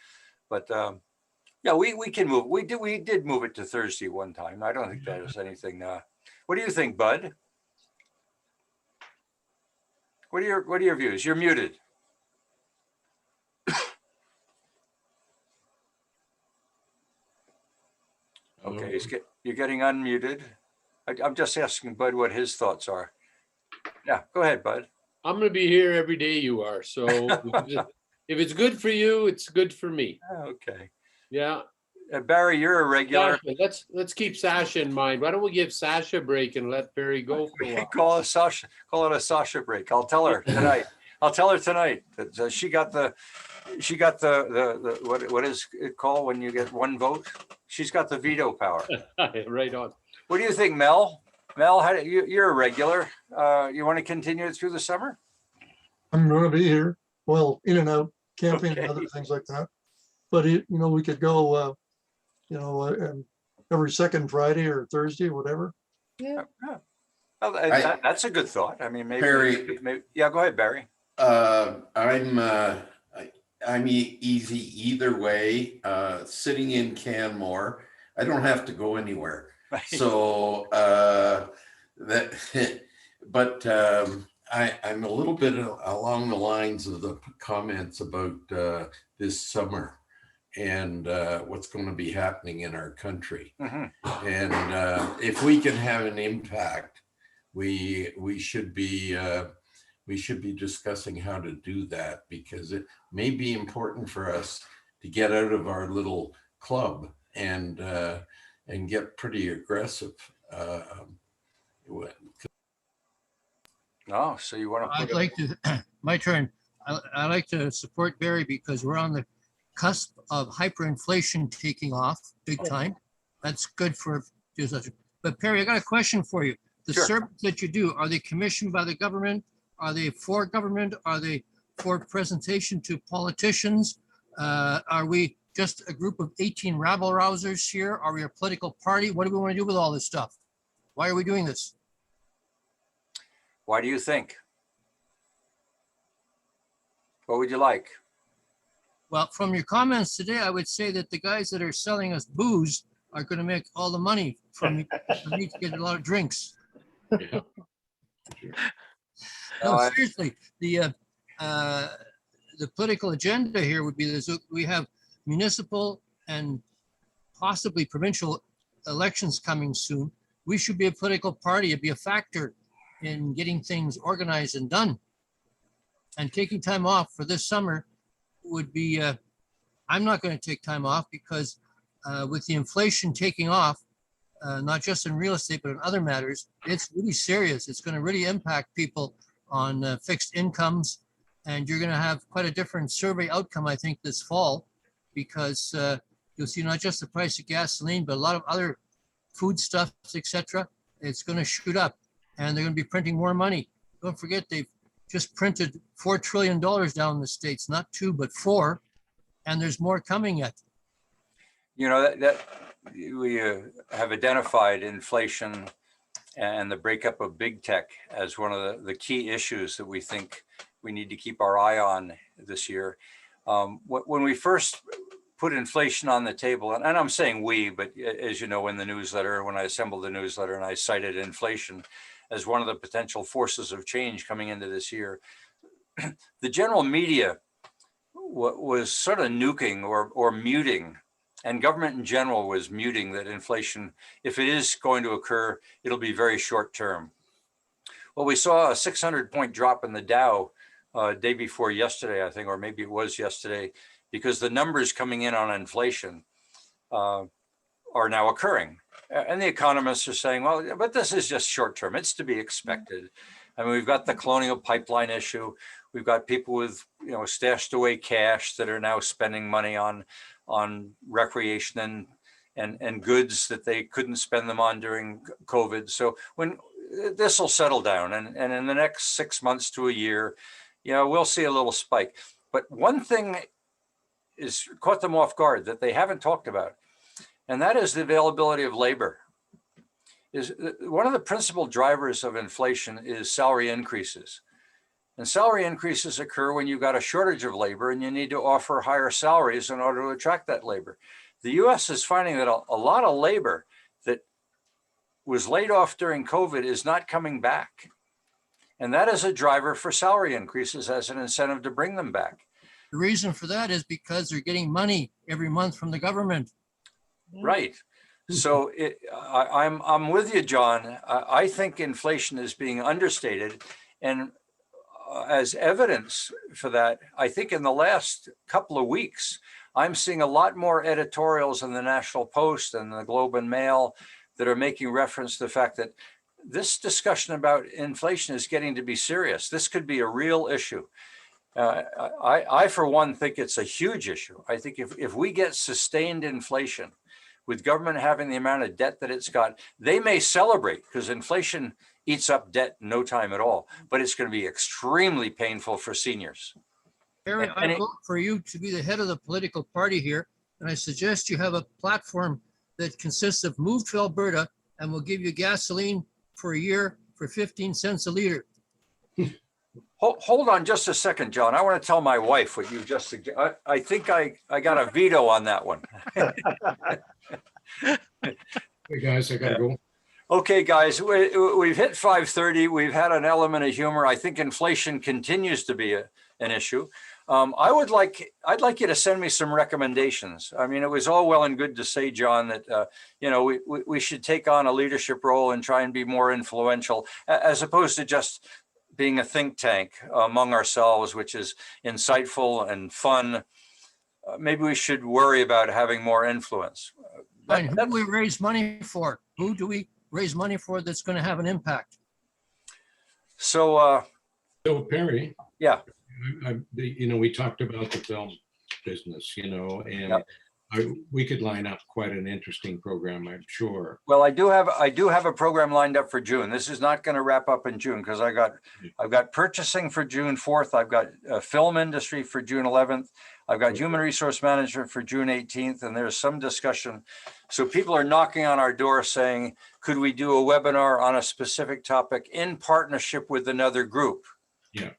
Speaker 1: But yeah, we can move. We did move it to Thursday one time. I don't think that was anything. What do you think, Bud? What are your views? You're muted. Okay, you're getting unmuted. I'm just asking Bud what his thoughts are. Yeah, go ahead, Bud.
Speaker 15: I'm going to be here every day you are. So if it's good for you, it's good for me.
Speaker 1: Okay.
Speaker 15: Yeah.
Speaker 1: Barry, you're a regular.
Speaker 15: Sasha, let's keep Sasha in mind. Why don't we give Sasha a break and let Barry go for a while?
Speaker 1: Call it a Sasha break. I'll tell her tonight. That she got the what is it called when you get one vote? She's got the veto power.
Speaker 15: Right on.
Speaker 1: What do you think, Mel? Mel, you're a regular. You want to continue it through the summer?
Speaker 7: I'm going to be here. Well, in and out, camping and other things like that. But we could go, every second Friday or Thursday, whatever.
Speaker 13: Yeah.
Speaker 1: Well, that's a good thought. I mean, maybe.
Speaker 14: Barry.
Speaker 1: Yeah, go ahead, Barry.
Speaker 14: I'm easy either way. Sitting in Canmore, I don't have to go anywhere.
Speaker 1: Right.
Speaker 14: So but I'm a little bit along the lines of the comments about this summer and what's going to be happening in our country.
Speaker 1: Mm-hmm.
Speaker 14: And if we can have an impact, we should be discussing how to do that, because it may be important for us to get out of our little club and get pretty aggressive.
Speaker 1: Oh, so you want to?
Speaker 10: I'd like to. My turn. I like to support Barry because we're on the cusp of hyperinflation taking off big time. That's good for. But Perry, I got a question for you. The
Speaker 1: Sure.
Speaker 10: surveys that you do, are they commissioned by the government? Are they for government? Are they for presentation to politicians? Are we just a group of 18 rabble rousers here? Are we a political party? What do we want to do with all this stuff? Why are we doing this?
Speaker 1: Why do you think? What would you like?
Speaker 10: Well, from your comments today, I would say that the guys that are selling us booze are going to make all the money from me to get a lot of drinks.
Speaker 3: Yeah.
Speaker 10: No, seriously, the political agenda here would be this: we have municipal and possibly provincial elections coming soon. We should be a political party and be a factor in getting things organized and done. And taking time off for this summer would be, I'm not going to take time off because with the inflation taking off, not just in real estate, but in other matters, it's really serious. It's going to really impact people on fixed incomes. And you're going to have quite a different survey outcome, I think, this fall, because you'll see not just the price of gasoline, but a lot of other foodstuffs, etc. It's going to shoot up, and they're going to be printing more money. Don't forget, they've just printed $4 trillion down in the States, not 2, but 4, and there's more coming yet.
Speaker 1: You know, that we have identified inflation and the breakup of big tech as one of the key issues that we think we need to keep our eye on this year. When we first put inflation on the table, and I'm saying we, but as you know, in the newsletter, when I assembled the newsletter and I cited inflation as one of the potential forces of change coming into this year, the general media was sort of nuking or muting, and government in general was muting that inflation, if it is going to occur, it'll be very short term. Well, we saw a 600-point drop in the Dow day before yesterday, I think, or maybe it was yesterday, because the numbers coming in on inflation are now occurring. And the economists are saying, well, but this is just short term. It's to be expected. I mean, we've got the Colonial Pipeline issue. We've got people with, stashed away cash that are now spending money on recreation and goods that they couldn't spend them on during COVID. So when this will settle down, and in the next 6 months to a year, we'll see a little spike. But one thing is caught them off guard that they haven't talked about, and that is the availability of labor. Is one of the principal drivers of inflation is salary increases. And salary increases occur when you've got a shortage of labor and you need to offer higher salaries in order to attract that labor. The US is finding that a lot of labor that was laid off during COVID is not coming back. And that is a driver for salary increases as an incentive to bring them back.
Speaker 10: The reason for that is because they're getting money every month from the government.
Speaker 1: Right. So I'm with you, John. I think inflation is being understated. And as evidence for that, I think in the last couple of weeks, I'm seeing a lot more editorials in the National Post and the Globe and Mail that are making reference to the fact that this discussion about inflation is getting to be serious. This could be a real issue. I, for one, think it's a huge issue. I think if we get sustained inflation, with government having the amount of debt that it's got, they may celebrate because inflation eats up debt in no time at all, but it's going to be extremely painful for seniors.
Speaker 10: Barry, I vote for you to be the head of the political party here, and I suggest you have a platform that consists of Move to Alberta, and will give you gasoline for a year for 15 cents a liter.
Speaker 1: Hold on just a second, John. I want to tell my wife what you just suggested. I think I got a veto on that one.
Speaker 3: Hey guys, I gotta go.
Speaker 1: Okay, guys, we've hit 5:30. We've had an element of humor. I think inflation continues to be an issue. I'd like you to send me some recommendations. I mean, it was all well and good to say, John, that we should take on a leadership role and try and be more influential, as opposed to just being a think tank among ourselves, which is insightful and fun. Maybe we should worry about having more influence.
Speaker 10: Fine. Who do we raise money for? Who do we raise money for that's going to have an impact?
Speaker 1: So
Speaker 3: Perry,
Speaker 1: yeah,
Speaker 3: we talked about the film business, and we could line up quite an interesting program, I'm sure.
Speaker 1: Well, I do have a program lined up for June. This is not going to wrap up in June because I've got purchasing for June 4th. I've got film industry for June 11th. I've got human resource management for June 18th, and there's some discussion. So people are knocking on our door saying, could we do a webinar on a specific topic in partnership with another group?
Speaker 3: Yeah.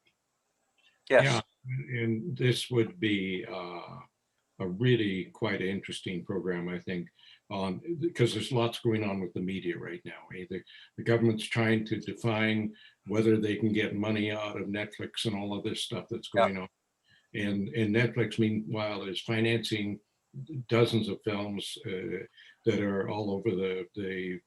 Speaker 1: Yes.
Speaker 3: Yeah, and this would be a really quite interesting program, I think, because there's lots going on with the media right now. The government's trying to define whether they can get money out of Netflix and all of this stuff that's going on. And Netflix, meanwhile, is financing dozens of films that are all over the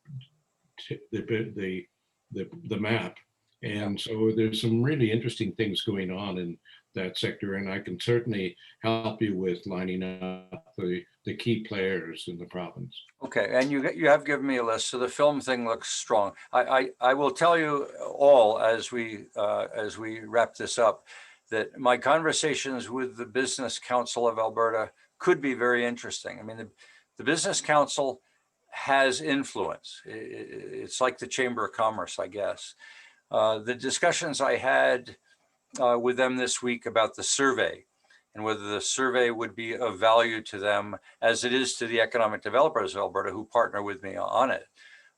Speaker 3: map. And so there's some really interesting things going on in that sector, and I can certainly help you with lining up the key players in the province.
Speaker 1: Okay, and you have given me a list, so the film thing looks strong. I will tell you all as we wrap this up that my conversations with the Business Council of Alberta could be very interesting. I mean, the Business Council has influence. It's like the Chamber of Commerce, I guess. The discussions I had with them this week about the survey and whether the survey would be of value to them as it is to the economic developers of Alberta who partner with me on it.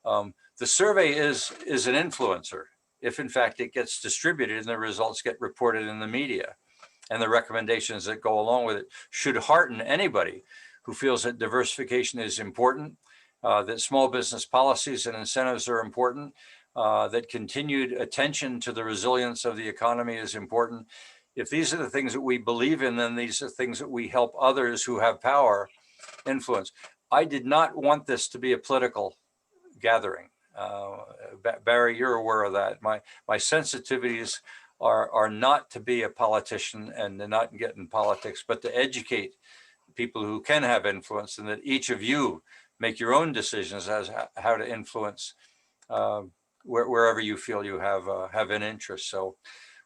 Speaker 1: The survey is an influencer if in fact it gets distributed and the results get reported in the media, and the recommendations that go along with it should hearten anybody who feels that diversification is important, that small business policies and incentives are important, that continued attention to the resilience of the economy is important. If these are the things that we believe in, then these are things that we help others who have power influence. I did not want this to be a political gathering. Barry, you're aware of that. My sensitivities are not to be a politician and to not get in politics, but to educate people who can have influence, and that each of you make your own decisions as how to influence wherever you feel you have an interest. So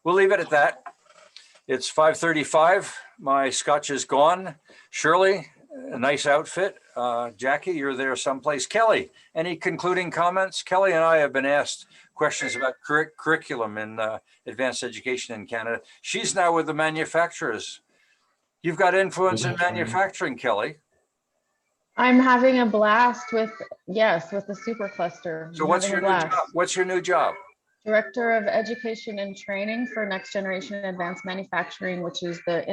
Speaker 1: we'll leave it at that. It's 5:35. My scotch is gone. Shirley, A nice outfit. Jackie, you're there someplace. Kelly, any concluding comments? Kelly and I have been asked questions about curriculum in advanced education in Canada. She's now with the manufacturers. You've got influence in manufacturing, Kelly.
Speaker 16: I'm having a blast with, yes, with the supercluster.
Speaker 1: So what's your new job? What's your new job?
Speaker 16: Director of Education and Training for Next Generation Advanced Manufacturing, which is the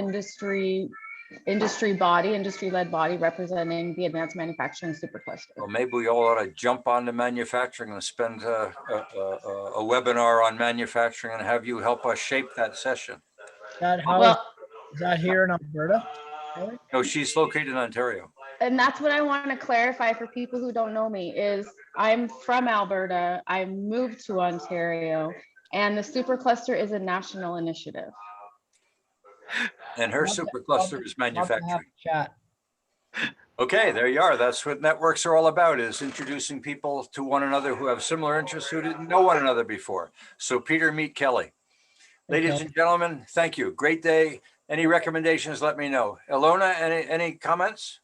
Speaker 16: industry-led body representing the advanced manufacturing supercluster.
Speaker 1: Well, maybe we all ought to jump onto manufacturing and spend a webinar on manufacturing and have you help us shape that session.
Speaker 5: Is that here in Alberta? Really?
Speaker 1: No, she's located in Ontario.
Speaker 16: And that's what I want to clarify for people who don't know me is I'm from Alberta. I moved to Ontario, and the supercluster is a national initiative.
Speaker 1: And her supercluster is manufacturing. Okay, there you are. That's what networks are all about, is introducing people to one another who have similar interests who didn't know one another before. So Peter, meet Kelly. Ladies and gentlemen, thank you. Great day. Any recommendations, let me know. Ilona, any comments?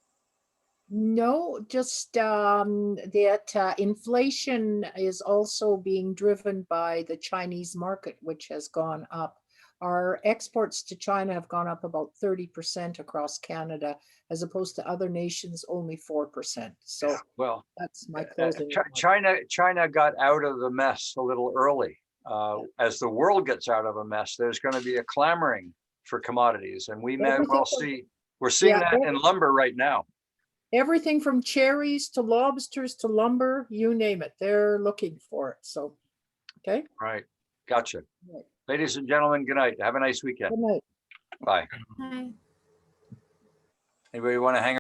Speaker 13: No, just that inflation is also being driven by the Chinese market, which has gone up. Our exports to China have gone up about 30% across Canada, as opposed to other nations, only 4%. So
Speaker 1: well,
Speaker 13: that's my closing.
Speaker 1: China got out of the mess a little early. As the world gets out of a mess, there's going to be a clamoring for commodities, and we may well see. We're seeing that in lumber right now.
Speaker 13: Everything from cherries to lobsters to lumber, you name it, they're looking for it. So, okay.
Speaker 1: Right. Gotcha. Right. Ladies and gentlemen, good night. Have a nice weekend.
Speaker 13: Good night.
Speaker 1: Bye.
Speaker 11: Bye.
Speaker 1: Anybody want to hang